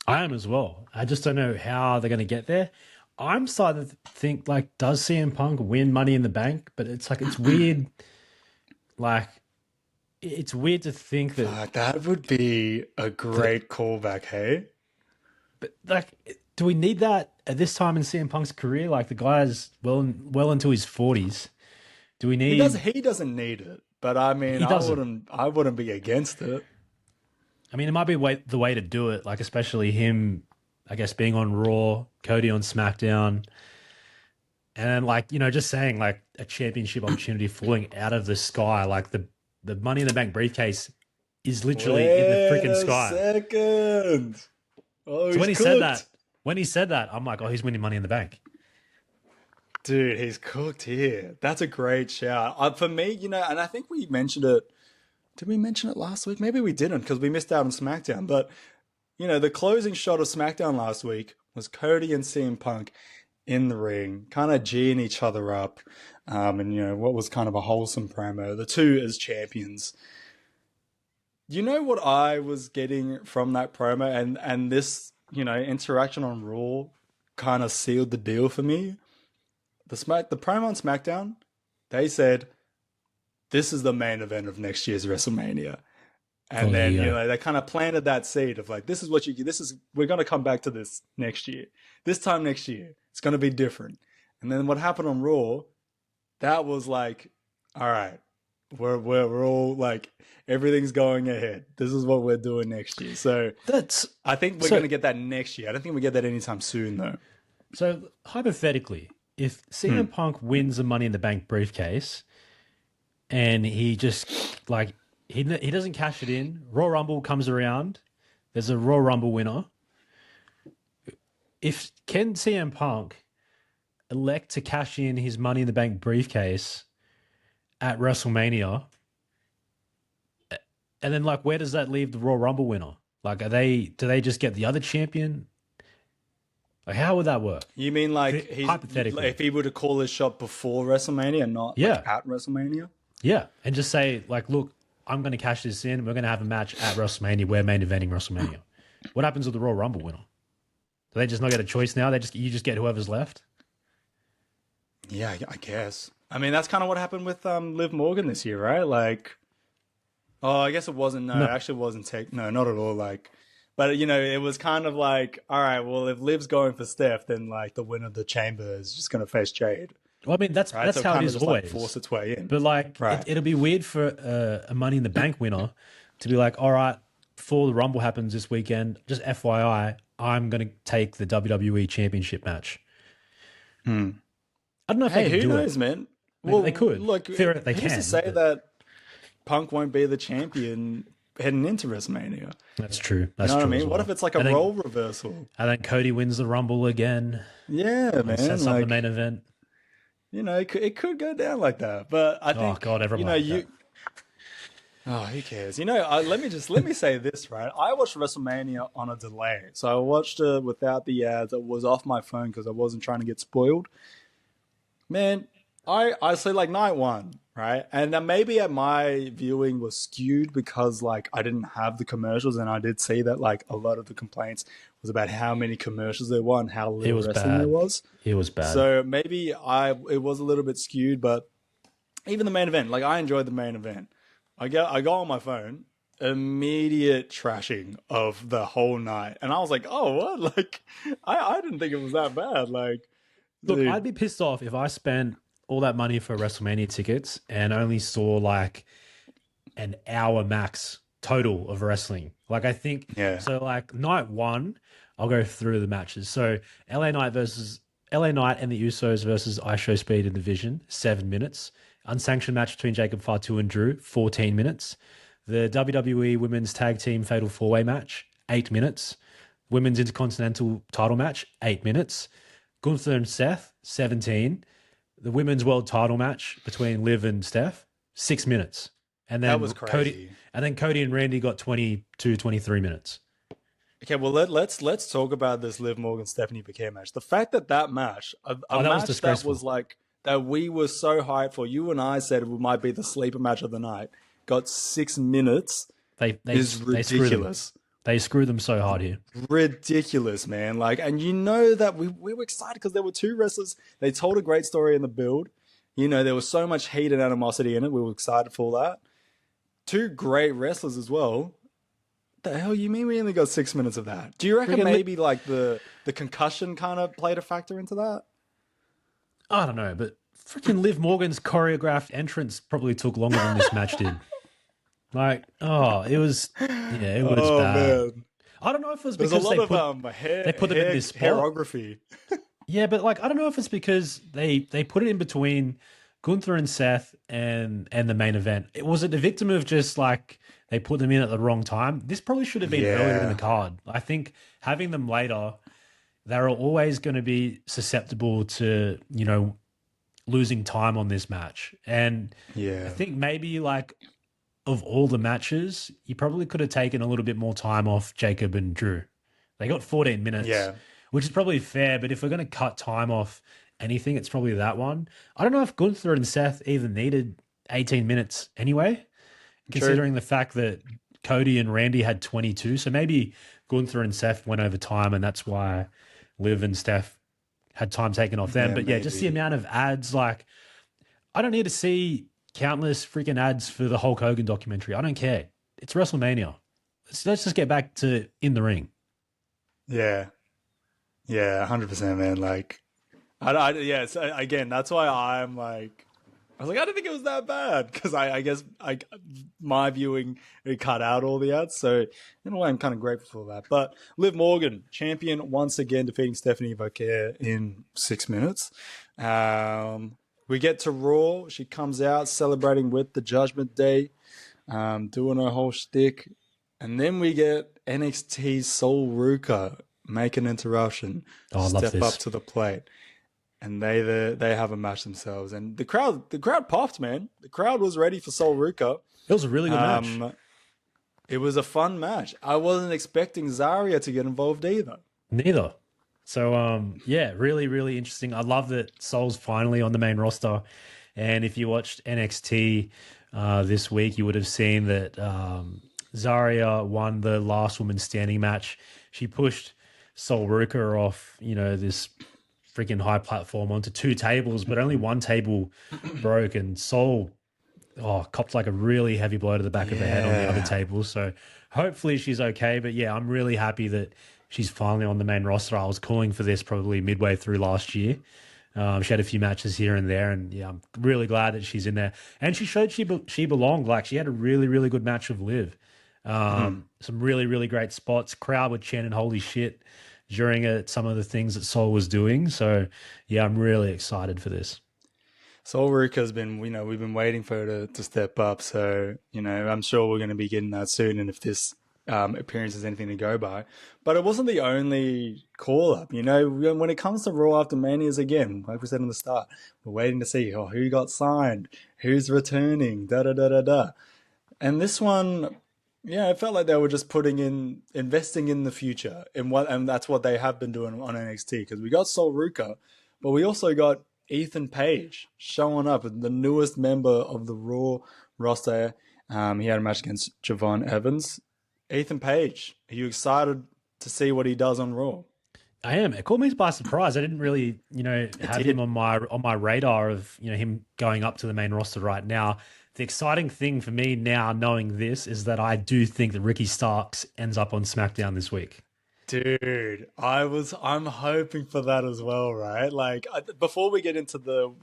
I am as well. I just don't know how they're going to get there. I'm starting to think, like, does CM Punk win Money in the Bank? But it's like, it's weird. Like, it's weird to think that... that would be a great callback, hey? But, like, do we need that at this time in CM Punk's career? Like, the guy's well into his 40s. Do we need... He doesn't need it. But, I mean, I wouldn't be against it. I mean, it might be the way to do it, like, especially him, I guess, being on Raw, Cody on SmackDown, and, like, you know, just saying, like, a championship opportunity falling out of the sky, like, the Money in the Bank briefcase is literally in the freaking sky. Second. Oh, so when he said that, I'm like, oh, he's winning Money in the Bank. Dude, he's cooked here. That's a great shout. For me, you know, and I think we mentioned it. Did we mention it last week? Maybe we didn't because we missed out on SmackDown. But, you know, the closing shot of SmackDown last week was Cody and CM Punk in the ring, kind of geeing each other up. And, you know, what was kind of a wholesome promo. The two as champions. You know what I was getting from that promo? And this, you know, interaction on Raw kind of sealed the deal for me. The promo on SmackDown, they said, this is the main event of next year's WrestleMania. And then, you know, they kind of planted that seed of like, we're going to come back to this next year. This time next year, it's going to be different. And then what happened on Raw, that was like, all right, we're all like, everything's going ahead. This is what we're doing next year. So I think we're going to get that next year. I don't think we get that anytime soon though. So hypothetically, if CM Punk wins the Money in the Bank briefcase, and he just, like, he doesn't cash it in. Royal Rumble comes around. There's a Royal Rumble winner. Can CM Punk elect to cash in his Money in the Bank briefcase at WrestleMania? And then, like, where does that leave the Royal Rumble winner? Like, do they just get the other champion? Like, how would that work? You mean like hypothetically, if he were to call his shot before WrestleMania, not like at WrestleMania? Yeah, and just say, like, look, I'm going to cash this in. We're going to have a match at WrestleMania. We're main eventing WrestleMania. What happens with the Royal Rumble winner? Do they just not get a choice now? You just get whoever's left? Yeah, I guess. I mean, that's kind of what happened with Liv Morgan this year, right? Like, oh, I guess it wasn't. No, it actually wasn't. No, not at all. Like, but, you know, it was kind of like, all right, well, if Liv's going for Steph, then, like, the winner of the Chamber is just going to face Jade. Well, I mean, that's how it is always. Like, force its way in. But, like, it'll be weird for a Money in the Bank winner to be like, all right, before the Rumble happens this weekend, just FYI, I'm going to take the WWE Championship match. I don't know if they can do it. Who knows, man? Well, they could. Look, they can. to say that Punk won't be the champion heading into WrestleMania. That's true. You That's know what I true as mean? What well. if it's like a And then role reversal? Cody wins the Rumble again Yeah, and man. sets up the Like, main event. it could go down like that. But I Oh think, God, everyone like that. oh, who cares? Let me say this, right? I watched WrestleMania on a delay. So I watched it without the ads. It was off my phone because I wasn't trying to get spoiled. Man, I say like night one, right? And then maybe my viewing was skewed because like I didn't have the commercials, and I did see that like a lot of the complaints was about how many commercials there were and how It little was wrestling there bad. was. It was bad. So maybe it was a little bit skewed, but even the main event, like I enjoyed the main event. I go on my phone, immediate trashing of the whole night, and I was like, oh what? Like I didn't think it was that bad. Like, Look, I'd dude, be pissed off if I spent all that money for WrestleMania tickets and only saw like an hour max total of wrestling. Like I think yeah, so. Like night one, I'll go through the matches. So LA Knight and the Usos versus ISHO Speed and Division, 7 minutes. Unsanctioned match between Jacob Fatu and Drew, 14 minutes. The WWE Women's Tag Team Fatal 4-Way match, 8 minutes. Women's Intercontinental title match, 8 minutes. Gunther and Seth, 17. The Women's World title match between Liv and Steph, 6 minutes. And that then was crazy. Cody and Randy got 22, 23 minutes. Okay, well let's talk about this Liv Morgan Stephanie Becker match. The fact that match, a Oh, that was match that disgraceful. was like that we were so hyped for. You and I said it might be the sleeper match of the night. Got 6 minutes is They screw them. ridiculous. They screw them so hard here. Ridiculous, man. Like, and you know that we were excited because there were two wrestlers. They told a great story in the build. You know, there was so much hate and animosity in it. We were excited for that. Two great wrestlers as well. The hell you mean we only got 6 minutes of that? Do you reckon Freaking maybe like the concussion kind of played a factor into that? I don't know, but freaking Liv Morgan's choreographed entrance probably took longer than this match did. Like, oh, it was Oh bad. man, I don't know if it was there's a because lot of they put them in this spot. hairography. Yeah, but like I don't know if it's because they put it in between Gunther and Seth and the main event. Was it the victim of just like they put them in at the wrong time? This probably should have been earlier in the Yeah, card. I think having them later, they're always going to be susceptible to, losing time on this match. And I yeah, think maybe like of all the matches, you probably could have taken a little bit more time off Jacob and Drew. They got 14 minutes, yeah. which is probably fair, but if we're going to cut time off anything, it's probably that one. I don't know if Gunther and Seth even needed 18 minutes anyway, True. considering the fact that Cody and Randy had 22. So maybe Gunther and Seth went over time, and that's why Liv and Steph had time taken off them. Yeah, But yeah, just the maybe. amount of ads, like, I don't need to see countless freaking ads for the Hulk Hogan documentary. I don't care. It's WrestleMania. Let's just get back to in the ring. Yeah, yeah, 100%, man. Like, yeah. So again, that's why I'm like, I was like, I didn't think it was that bad because I guess my viewing it cut out all the ads, so in a way I'm kind of grateful for that. But Liv Morgan, champion once again, defeating Stephanie Becker in 6 minutes. We get to Raw. She comes out celebrating with the Judgment Day, doing her whole shtick, and then we get NXT Sol Ruka make an interruption, Oh, I love step up this. to the plate, and they have a match themselves, and the crowd popped, man. The crowd was ready for Sol Ruka. It was a really good match. It was a fun match. I wasn't expecting Zarya to get involved either. Neither. So, yeah, really, really interesting. I love that Sol's finally on the main roster. And if you watched NXT this week, you would have seen that Zarya won the last woman standing match. She pushed Sol Ruka off, this freaking high platform onto two tables, but only one table broke, and Sol copped like a really heavy blow to the back of the head on the other Yeah, table. So hopefully she's okay. But yeah, I'm really happy that she's finally on the main roster. I was calling for this probably midway through last year. She had a few matches here and there, and yeah, I'm really glad that she's in there. And she showed she belonged. Like she had a really, really good match with Liv. Some really, really great spots. Crowd were chanting "Holy shit" during some of the things that Sol was doing. So yeah, I'm really excited for this. Sol Ruka's been, we've been waiting for her to step up. So, I'm sure we're going to be getting that soon. And if this appearance is anything to go by. But it wasn't the only call up. When it comes to Raw after Manias, again, like we said in the start, we're waiting to see who got signed, who's returning, da da da da da. And this one, yeah, it felt like they were just investing in the future, and that's what they have been doing on NXT. Because we got Sol Ruka, but we also got Ethan Page showing up, the newest member of the Raw roster. He had a match against Javon Evans. Ethan Page, are you excited to see what he does on Raw? I am. It caught me by surprise. I didn't really, have him on my radar of, him going up to the main roster right now. The exciting thing for me now, knowing this, is that I do think that Ricky Starks ends up on SmackDown this week. Dude, I'm hoping for that as well, right? Like, before we get into the,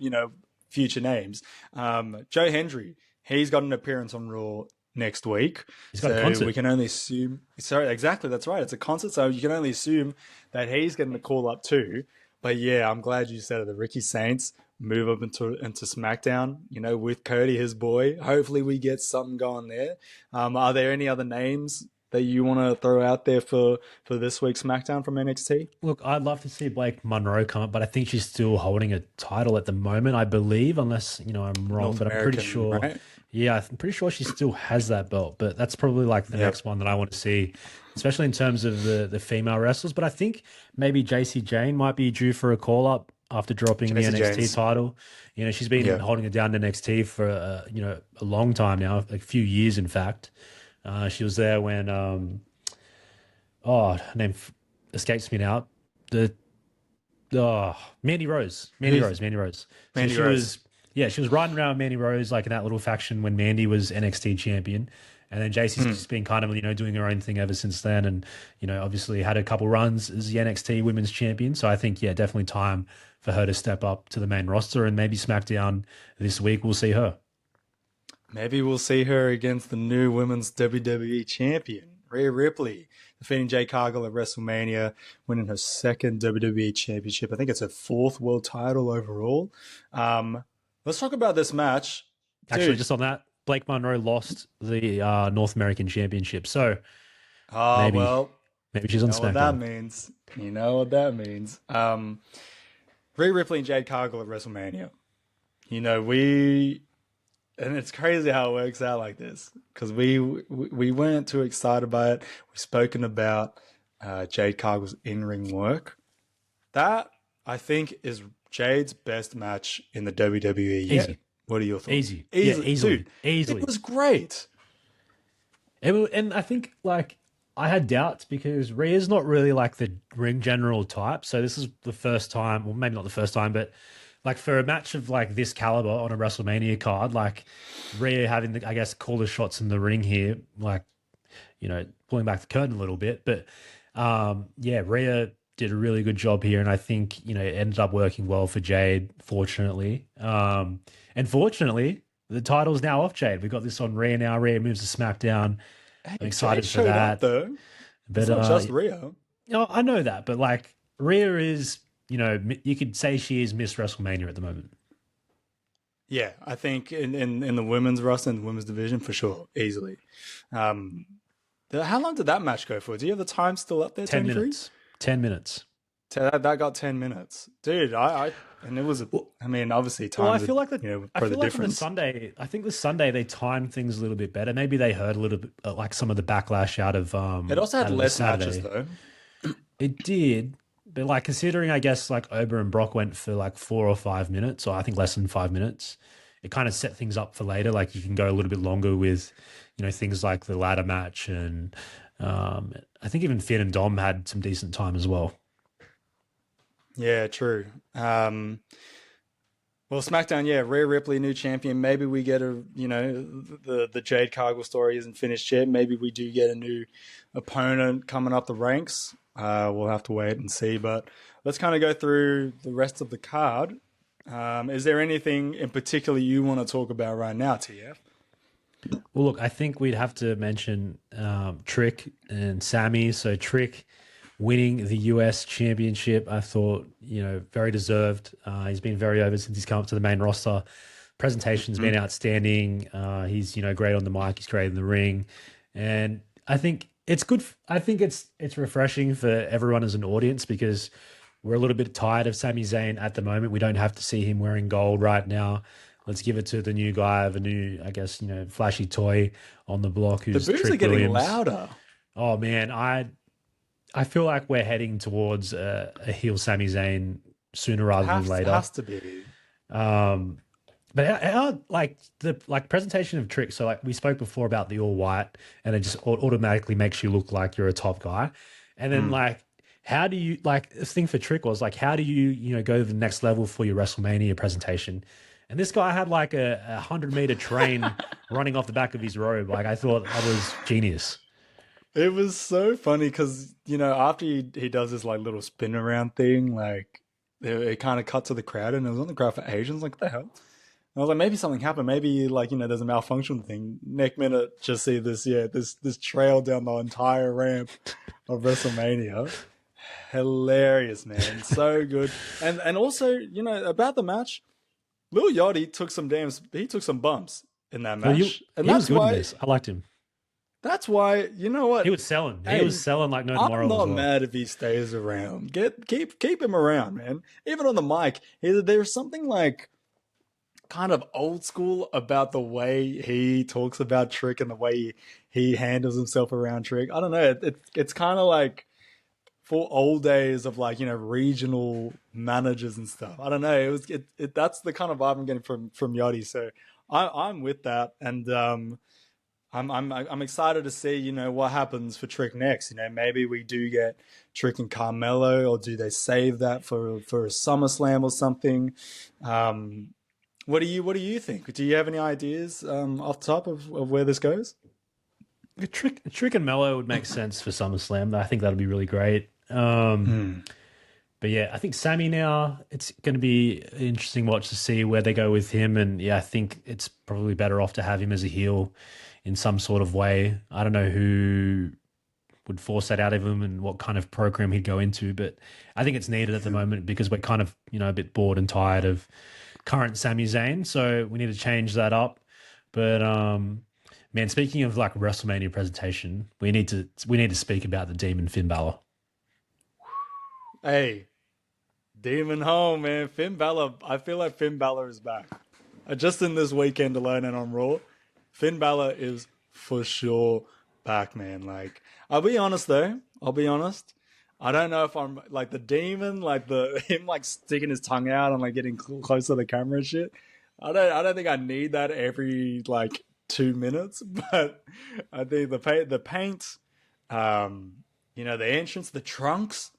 future names, Joe Hendry, he's got an appearance on Raw next week. He's got a concert. We can only assume. Sorry, exactly, that's right. It's a concert, so you can only assume that he's getting a call up too. But yeah, I'm glad you said it. The Ricky Saints move up into SmackDown, with Cody, his boy. Hopefully we get something going there. Are there any other names that you want to throw out there for this week's SmackDown from NXT? Look, I'd love to see Blake Monroe come up, but I think she's still holding a title at the moment, I believe, unless, I'm wrong, North but American, I'm pretty sure. Right? Yeah, I'm pretty sure she still has that belt, but that's probably like the next one that I want to see, especially in terms of the female wrestlers. But I think maybe JC Jane might be due for a call up after dropping the NXT title. She's been holding it down to NXT for a long time now, a few years in fact. She was there when her name escapes me now. Mandy Rose. Mandy Rose. She was riding around with Mandy Rose like in that little faction when Mandy was NXT champion. And then JC's just been kind of, doing her own thing ever since then. And, obviously had a couple runs as the NXT women's champion. So I think, definitely time for her to step up to the main roster, and maybe SmackDown this week we'll see her. Maybe we'll see her against the new women's WWE champion, Rhea Ripley, defeating Jade Cargill at WrestleMania, winning her second WWE championship. I think it's her fourth world title overall. Let's talk about this match. Actually, just on that, Blake Monroe lost the North American Championship. So maybe she's on SmackDown. You know what that means. Rhea Ripley and Jade Cargill at WrestleMania. And it's crazy how it works out like this, because we weren't too excited by it. We've spoken about Jade Cargill's in-ring work. That, I think, is Jade's best match in the WWE yet. Easy. What are your thoughts? Easy. Yeah, easily. Dude, easily. It was great. And I think, I had doubts because Rhea's not really like the ring general type. So this is the first time, well, maybe not the first time, but for a match of this caliber on a WrestleMania card, Rhea having the, I guess, cooler shots in the ring here, pulling back the curtain a little bit. But Rhea did a really good job here, and I think it ended up working well for Jade, fortunately. And fortunately, the title's now off Jade. We got this on Rhea now. Rhea moves to SmackDown. Hey, I'm excited Jade for that. Up, though. But it's not just Rhea. No, I know that, but Rhea is, you could say she is Miss WrestleMania at the moment. Yeah, I think in the women's roster and the women's division, for sure, easily. How long did that match go for? Do you have the time still up there? 10 minutes. 10 minutes. That got 10 minutes, dude. And it was, obviously time. Well, I feel like for the difference. I think the Sunday they timed things a little bit better. Maybe they heard a little bit some of the backlash out of. It also had less matches though. It did, but considering I guess Ober and Brock went for 4 or 5 minutes, or I think less than 5 minutes, it kind of set things up for later. You can go a little bit longer with, things like the ladder match, and I think even Finn and Dom had some decent time as well. Yeah, true. Well, SmackDown, Rhea Ripley, new champion. Maybe we get the Jade Cargill story isn't finished yet. Maybe we do get a new opponent coming up the ranks. We'll have to wait and see. But let's kind of go through the rest of the card. Is there anything in particular you want to talk about right now, TF? Well, look, I think we'd have to mention Trick and Sammy. So Trick winning the US Championship. I thought, very deserved. He's been very over since he's come up to the main roster. Presentation's been outstanding. He's, great on the mic. He's great in the ring. And I think it's good. I think it's refreshing for everyone as an audience because we're a little bit tired of Sami Zayn at the moment. We don't have to see him wearing gold right now. Let's give it to the new guy, the new, I guess, flashy toy on the block. The Who's boos Trick are getting Williams. louder. Oh man, I feel like we're heading towards a heel Sami Zayn sooner rather than later. Has to be. But how like the presentation of Trick. So like we spoke before about the all white, and it just automatically makes you look like you're a top guy. And then like, how do you like this thing for Trick was like, how do you go to the next level for your WrestleMania presentation? And this guy had like a 100-meter train running off the back of his robe. Like I thought that was genius. It was so funny because, after he does this like little spin around thing, like it kind of cut to the crowd and it was on the crowd for Asians. Like, what the hell? And I was like, maybe something happened. Maybe like, there's a malfunction thing. Next minute, just see this, this trail down the entire ramp of WrestleMania. Hilarious, man. So good. And also, about the match, Lil Yachty took some bumps in that match. And that's why I liked him. That's why, you know what? He was selling. He was selling like no tomorrow. I'm not mad if he stays around. Keep him around, man. Even on the mic, there's something like kind of old school about the way he talks about Trick and the way he handles himself around Trick. I don't know. It's kind of like for old days of like, regional managers and stuff. I don't know. That's the kind of vibe I'm getting from Yachty. So I'm with that. And, I'm excited to see, what happens for Trick next. Maybe we do get Trick and Carmelo, or do they save that for a SummerSlam or something? What do you think? Do you have any ideas off the top of where this goes? Trick and Mello would make sense for SummerSlam. I think that'd be really great. But yeah, I think Sammy now, it's going to be an interesting watch to see where they go with him. And yeah, I think it's probably better off to have him as a heel in some sort of way. I don't know who would force that out of him and what kind of program he'd go into, but I think it's needed at the moment because we're kind of, a bit bored and tired of current Sami Zayn. So we need to change that up. But man, speaking of like WrestleMania presentation, we need to speak about the Demon Finn Balor. Hey, Demon home, man. Finn Balor, I feel like Finn Balor is back. Just in this weekend alone and on Raw, Finn Balor is for sure back, man. Like, I'll be honest though. I don't know if I'm like the Demon, like him like sticking his tongue out and like getting close to the camera and shit. I don't think I need that every like 2 minutes, but I think the paint, the entrance, the trunks.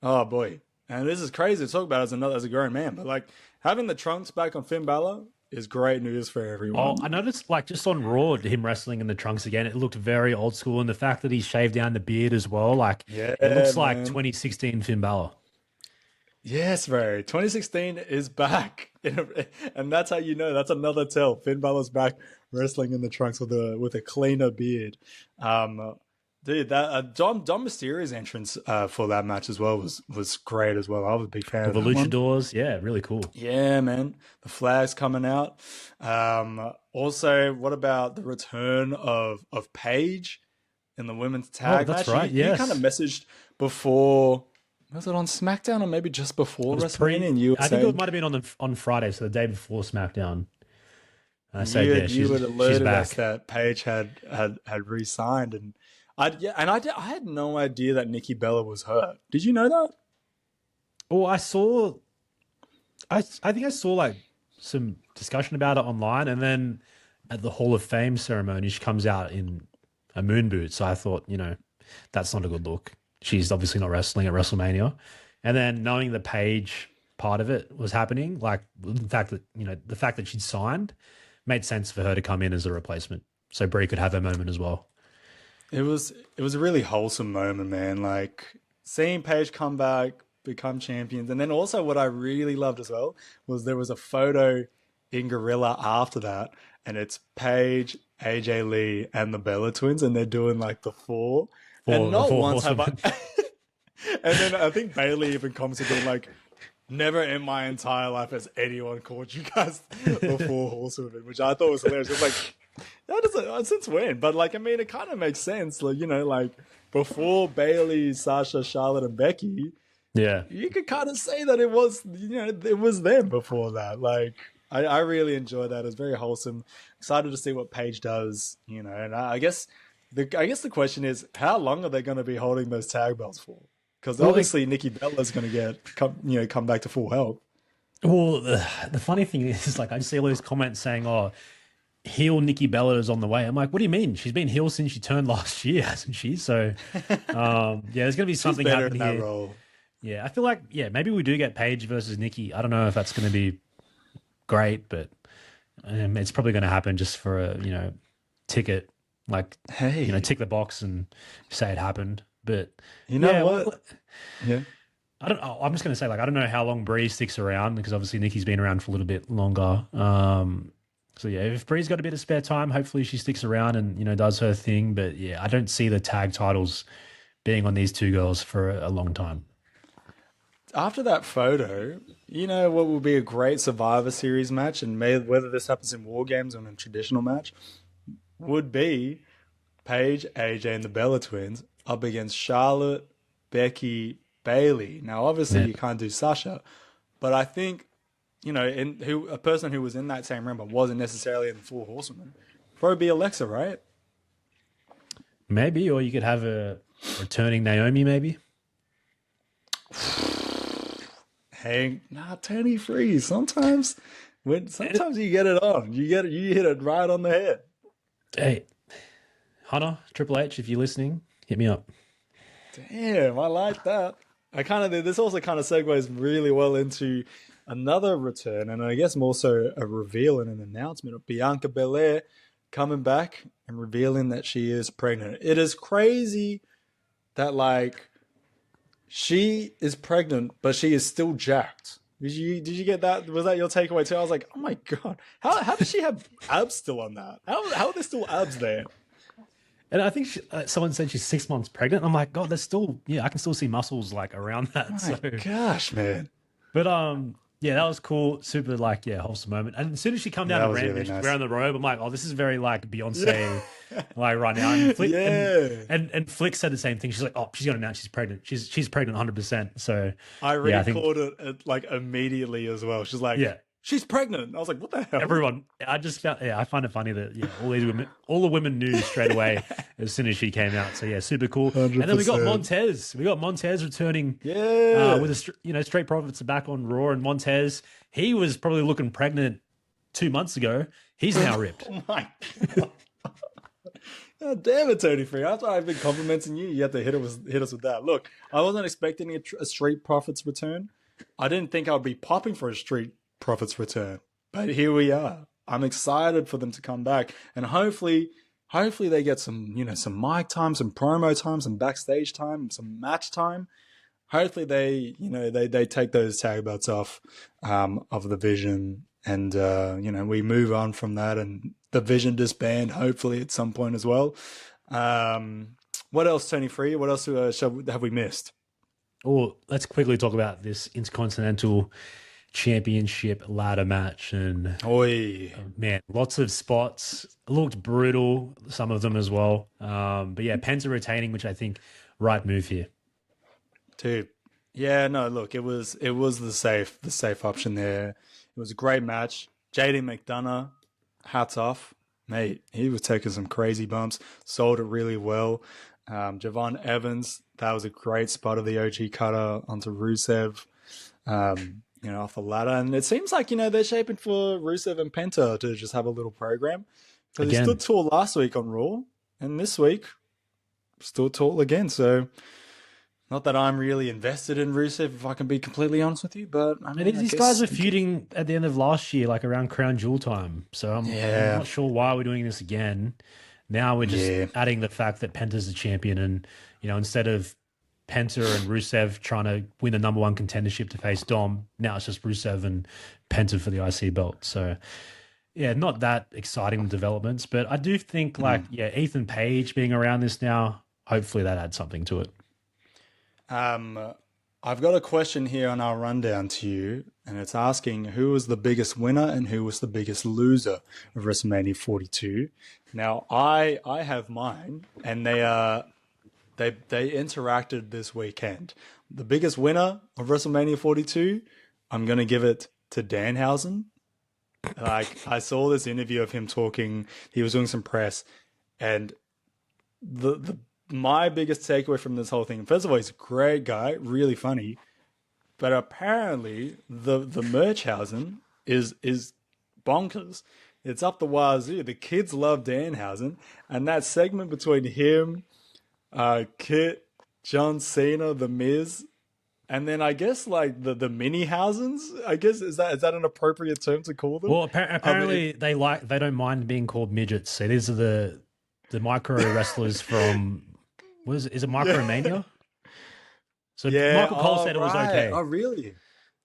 Oh boy. And this is crazy to talk about as a grown man, but like having the trunks back on Finn Balor is great news for everyone. Oh, I noticed like just on Raw, him wrestling in the trunks again, it looked very old school. And the fact that he shaved down the beard as well, like it looks like 2016 Finn Balor. Yes, bro. 2016 is back. And that's how you know. That's another tell. Finn Balor's back wrestling in the trunks with a cleaner beard. Dude, that Dom Mysterio's entrance for that match as well was great as well. I was a big fan of the that luchadors. Yeah, really cool. Yeah, man. The flags coming out. Also, what about the return of Paige in the women's tag match? That's right, yes. He kind of messaged before. Was it on SmackDown or maybe just before WrestleMania? I think it might have been on Friday, so the day before SmackDown. You would alerted us that Paige had re-signed, and I had no idea that Nikki Bella was hurt. Did you know that? Oh, I think I saw like some discussion about it online, and then at the Hall of Fame ceremony, she comes out in a moon boot. So I thought, that's not a good look. She's obviously not wrestling at WrestleMania. And then knowing the Paige part of it was happening, like the fact that she'd signed made sense for her to come in as a replacement. So Brie could have her moment as well. It was a really wholesome moment, man. Like seeing Paige come back, become champions. And then also what I really loved as well was there was a photo in Gorilla after that, and it's Paige, AJ Lee, and the Bella twins, and they're doing like the four. And not once have I And then I think Bailey even commented being like, never in my entire life has anyone called you guys the Four Horsewomen, which I thought was hilarious. It's like, that is since when? But like, I mean, it kind of makes sense. Like, like before Bailey, Sasha, Charlotte, and Becky, Yeah. you could kind of say that it was, it was them before that. Like, I really enjoy that. It's very wholesome. Excited to see what Paige does, and I guess the question is, how long are they going to be holding those tag belts for? Because obviously Nikki Bella's going to come back to full health. Well, the funny thing is, like, I see all these comments saying, "Oh, heel Nikki Bella is on the way." I'm like, what do you mean? She's been heel since she turned last year, hasn't she? So, yeah, there's going to be something She's better happening in that here. role. Yeah, I feel like, maybe we do get Paige versus Nikki. I don't know if that's going to be great, but it's probably going to happen just for a ticket, like Hey, tick the box and say it happened. But you know what? Yeah. I don't. I'm just going to say, like, I don't know how long Bree sticks around because obviously Nikki's been around for a little bit longer. So yeah, if Bree's got a bit of spare time, hopefully she sticks around and does her thing. But yeah, I don't see the tag titles being on these two girls for a long time. After that photo, what will be a great Survivor Series match, and whether this happens in War Games or in a traditional match, would be Paige, AJ, and the Bella Twins up against Charlotte, Becky, Bailey. Now, obviously, Yeah. you can't do Sasha, but I think a person who was in that same room but wasn't necessarily in the Four Horsewomen, probably be Alexa, right? Maybe, or you could have a returning Naomi, maybe. Hey, Tony Free. Sometimes you get it on. You hit it right on the head. Hey, Hunter, Triple H, if you're listening, hit me up. Damn, I like that. This also kind of segues really well into another return, and I guess more so a reveal and an announcement of Bianca Belair coming back and revealing that she is pregnant. It is crazy that like she is pregnant, but she is still jacked. Did you get that? Was that your takeaway too? I was like, oh my god, how does she have abs still on that? How are there still abs there? And I think someone said she's 6 months pregnant. I'm like, God, there's still, I can still see muscles like around that. My So, gosh, man. but yeah, that was cool. Super like, wholesome moment. And as soon as she come down That the was ramp really and she's nice. wearing the robe, I'm like, oh, this is very like Beyonce, like right now. And Flick, Yeah. and Flick said the same thing. She's like, oh, she's gonna announce she's pregnant. She's pregnant 100%. So I really I think called it like immediately as well. She's like, yeah. she's pregnant. I was like, what the hell? Everyone, I just found, I find it funny that all the women knew straight away as soon as she came out. So yeah, super cool. 100%. And then we got Montez. We got Montez returning. Yeah. With Straight Profits are back on Raw, and Montez, he was probably looking pregnant 2 months ago. He's now ripped. Oh my god. God damn it, Tony Free. After I've been complimenting you, you have to hit us with that. Look, I wasn't expecting a Street Profits return. I didn't think I would be popping for a Street Profits return. But here we are. I'm excited for them to come back, and hopefully they get some some mic time, some promo time, some backstage time, some match time. Hopefully they take those tag belts off of the Vision, and we move on from that, and the Vision disband hopefully at some point as well. What else, Tony Free? What else have we missed? Oh, let's quickly talk about this Intercontinental Championship ladder match. And Oi. man, lots of spots. Looked brutal, some of them as well. But yeah, Penta retaining, which I think right move here. Dude. Yeah, no, look, it was the safe option there. It was a great match. JD McDonough, hats off. Mate, he was taking some crazy bumps, sold it really well. Javon Evans, that was a great spot of the OG cutter onto Rusev, off the ladder. And it seems like, they're shaping for Rusev and Penta to just have a little program. Because he stood tall last week on Raw, and this week, stood tall again. So, not that I'm really invested in Rusev, if I can be completely honest with you, but I mean, these guys were feuding at the end of last year, like around Crown Jewel time. So I'm not sure why we're doing this again. Now we're just adding the fact that Penta's the champion, and instead of Penta and Rusev trying to win the number one contendership to face Dom, now it's just Rusev and Penta for the IC belt. So yeah, not that exciting developments, but I do think Ethan Page being around this now, hopefully that adds something to it. Um, I've got a question here on our rundown to you, and it's asking who was the biggest winner and who was the biggest loser of WrestleMania 42. Now, I have mine, and they interacted this weekend. The biggest winner of WrestleMania 42, I'm gonna give it to Danhausen. Like I saw this interview of him talking. He was doing some press, and the my biggest takeaway from this whole thing. First of all, he's a great guy, really funny. But apparently, the Merchhausen is bonkers. It's up the wazoo. The kids love Danhausen, and that segment between him, Kit, John Cena, The Miz, and then I guess like the mini Housens. I guess is that an appropriate term to call them? Well, I mean, apparently they don't mind being called midgets. So these are the micro wrestlers from is it yeah, Micromania? So yeah. Michael Cole Oh said it was right. okay. Oh really?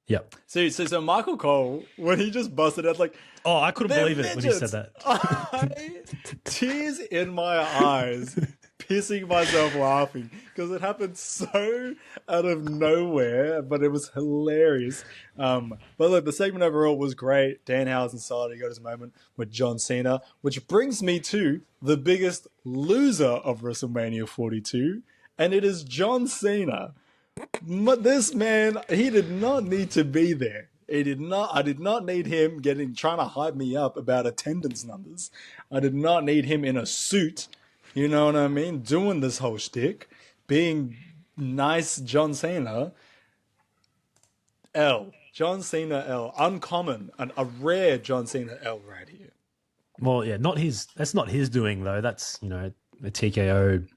Yep. So Michael Cole when he just busted out like Oh, I couldn't they're believe it when he said midgets. that. Tears in my eyes, pissing myself laughing because it happened so out of nowhere, but it was hilarious. But look, the segment overall was great. Danhausen solid. He got his moment with John Cena, which brings me to the biggest loser of WrestleMania 42, and it is John Cena. But this man, he did not need to be there. He did not. I did not need him trying to hype me up about attendance numbers. I did not need him in a suit. You know what I mean? Doing this whole shtick, being nice, John Cena. L. John Cena L. Uncommon, a rare John Cena L right here. Well, yeah, not his. That's not his doing though. That's a TKO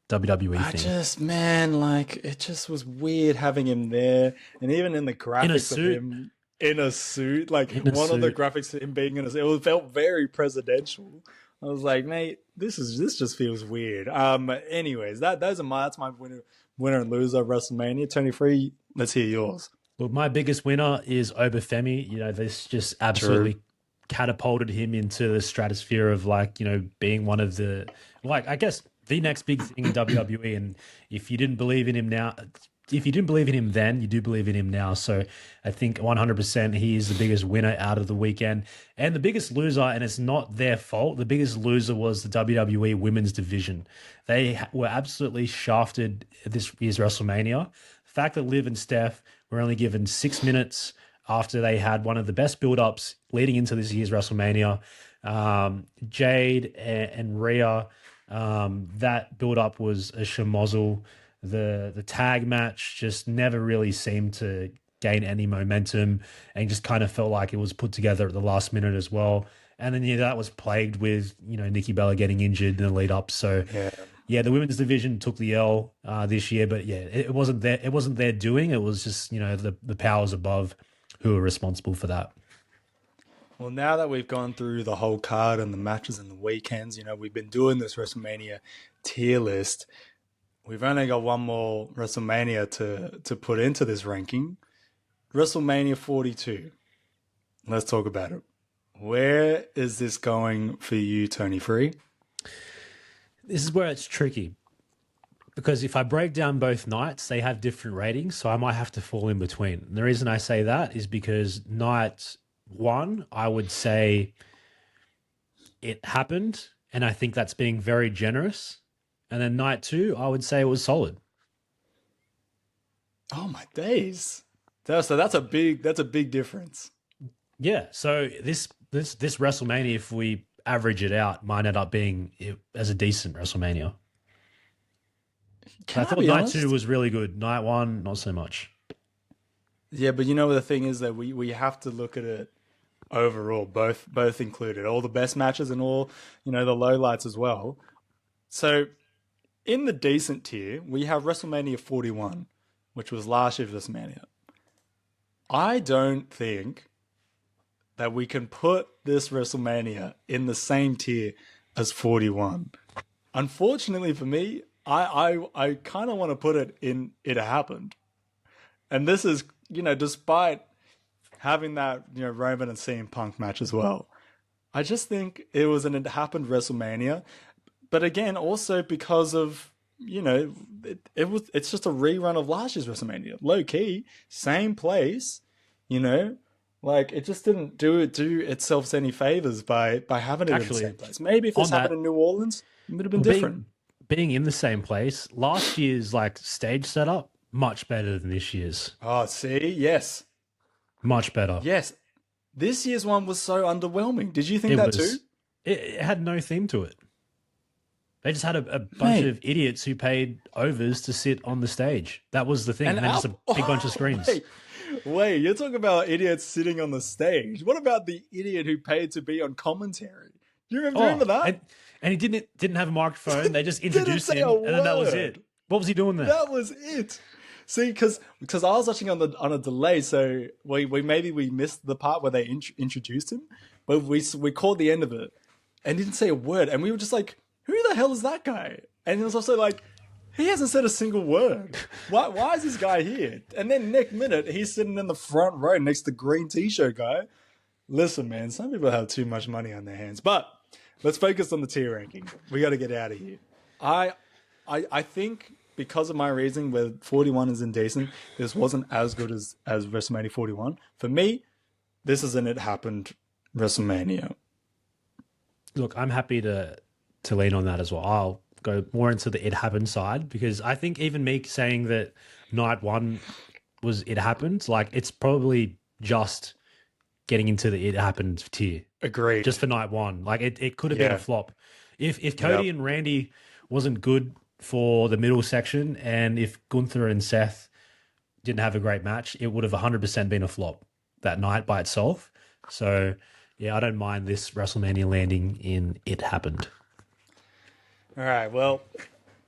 WWE I thing just, man, like, it just was weird having him there. And even in the in a graphics of suit. him in a suit, like, In a one of the suit. graphics of him being in a suit, felt very presidential. I was like, mate, this just feels weird. Anyways, that's my winner and loser of WrestleMania. Tony Free, let's hear yours. Look, my biggest winner is Obafemi. This just True. absolutely catapulted him into the stratosphere of being one of the I guess the next big thing in WWE. And if you didn't believe in him now, if you didn't believe in him then, you do believe in him now. So I think 100% he is the biggest winner out of the weekend and the biggest loser. And it's not their fault. The biggest loser was the WWE women's division. They were absolutely shafted at this year's WrestleMania. The fact that Liv and Steph were only given 6 minutes after they had one of the best build-ups leading into this year's WrestleMania. Jade and Rhea, that build-up was a schmozzle. The tag match just never really seemed to gain any momentum and just kind of felt like it was put together at the last minute as well. And then that was plagued with Nikki Bella getting injured in the lead up. So Yeah. yeah, the women's division took the L this year, but yeah, it wasn't their doing. It was just the powers above who were responsible for that. Well, now that we've gone through the whole card and the matches and the weekends, we've been doing this WrestleMania tier list. We've only got one more WrestleMania to put into this ranking. WrestleMania 42. Let's talk about it. Where is this going for you, Tony Free? This is where it's tricky because if I break down both nights, they have different ratings, so I might have to fall in between. And the reason I say that is because night one, I would say it happened, and I think that's being very generous. And then night two, I would say it was solid. Oh my days. So that's a big difference. Yeah. So this WrestleMania, if we average it out, might end up being as a decent WrestleMania. I Can I thought be night two honest? was really good. Night one, not so much. Yeah, but the thing is that we have to look at it overall, both included, all the best matches and all the lowlights as well. So in the decent tier, we have WrestleMania 41, which was last year's WrestleMania. I don't think that we can put this WrestleMania in the same tier as 41. Unfortunately for me, I kind of want to put it in It Happened. And this is, despite having that, Roman and CM Punk match as well. I just think it was an It Happened WrestleMania. But again, also because of it's just a rerun of last year's WrestleMania. Low key, same place, you know. Like it just didn't do itself any favors by having it in the Actually, same place. Maybe if this on happened that, in New Orleans, it would have been well, different. being in the same place, last year's like stage setup much better than this year's. Oh, see, yes, Much better. yes. This year's one was so underwhelming. Did you think It that too? was. It had no theme to it. They just had a bunch Mate. of idiots who paid overs to sit on the stage. That was the thing. And then just a big bunch of screens. Wait, you're talking about idiots sitting on the stage. What about the idiot who paid to be on commentary? Do you remember that? And he didn't have a microphone. They just introduced say him, a and then that was word. it. What was he doing there? That was it. See, because I was watching on a delay, so we maybe we missed the part where they introduced him, but we caught the end of it and didn't say a word, and we were just like, "Who the hell is that guy?" And it was also like, he hasn't said a single word. Why is this guy here? And then next minute, he's sitting in the front row next to the green t-shirt guy. Listen, man, some people have too much money on their hands. But let's focus on the tier ranking. We got to get out of here. I think because of my reasoning where 41 is indecent, this wasn't as good as WrestleMania 41. For me, this is an It Happened WrestleMania. Look, I'm happy to lean on that as well. I'll go more into the It Happened side because I think even me saying that night one was It Happened, like it's probably just getting into the It Happened tier. Agreed. Just for night one. Like it could have been a flop. If Cody and Randy wasn't good for the middle section and if Gunther and Seth didn't have a great match, it would have 100% been a flop that night by itself. So, yeah, I don't mind this WrestleMania landing in It Happened. All right, well,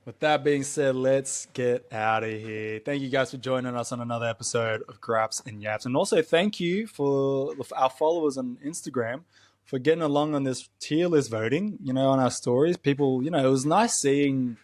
with that being said, let's get out of here. Thank you guys for joining us on another episode of Graps and Yaps. And also thank you for our followers on Instagram for getting along on this tier list voting, on our stories. People, it was nice seeing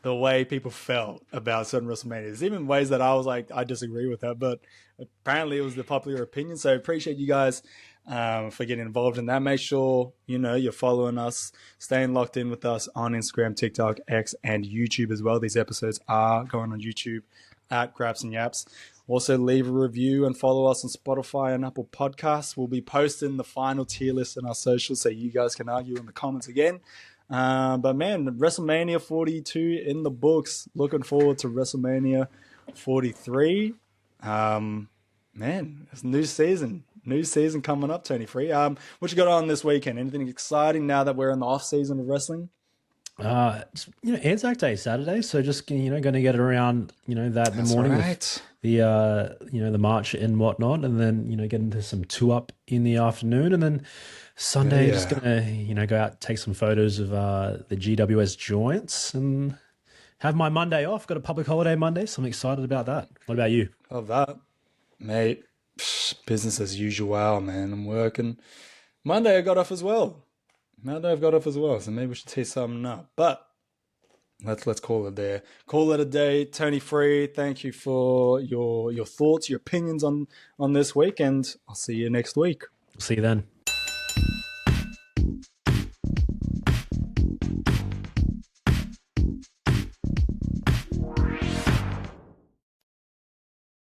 the way people felt about certain WrestleManias. Even ways that I was like, I disagree with that, but apparently it was the popular opinion. So I appreciate you guys for getting involved in that. Make sure, you're following us, staying locked in with us on Instagram, TikTok, X, and YouTube as well. These episodes are going on YouTube at Graps and Yaps. Also, leave a review and follow us on Spotify and Apple Podcasts. We'll be posting the final tier list in our socials so you guys can argue in the comments again. But man, WrestleMania 42 in the books. Looking forward to WrestleMania 43. Man, it's a new season. New season coming up, Tony Free. What you got on this weekend? Anything exciting now that we're in the off season of wrestling? Anzac Day Saturday, so just going to get around that in the morning with the march and whatnot, and then get into some 2-up in the afternoon, and then Sunday just gonna go out, take some photos of the GWS joints, and have my Monday off. Got a public holiday Monday, so I'm excited about that. What about you? Love that, mate. Business as usual, man. I'm working. Monday I got off as well. So maybe we should tee something up. But let's call it there. Call it a day. Tony Free, thank you for your thoughts, your opinions on this week, and I'll see you next week. See you then.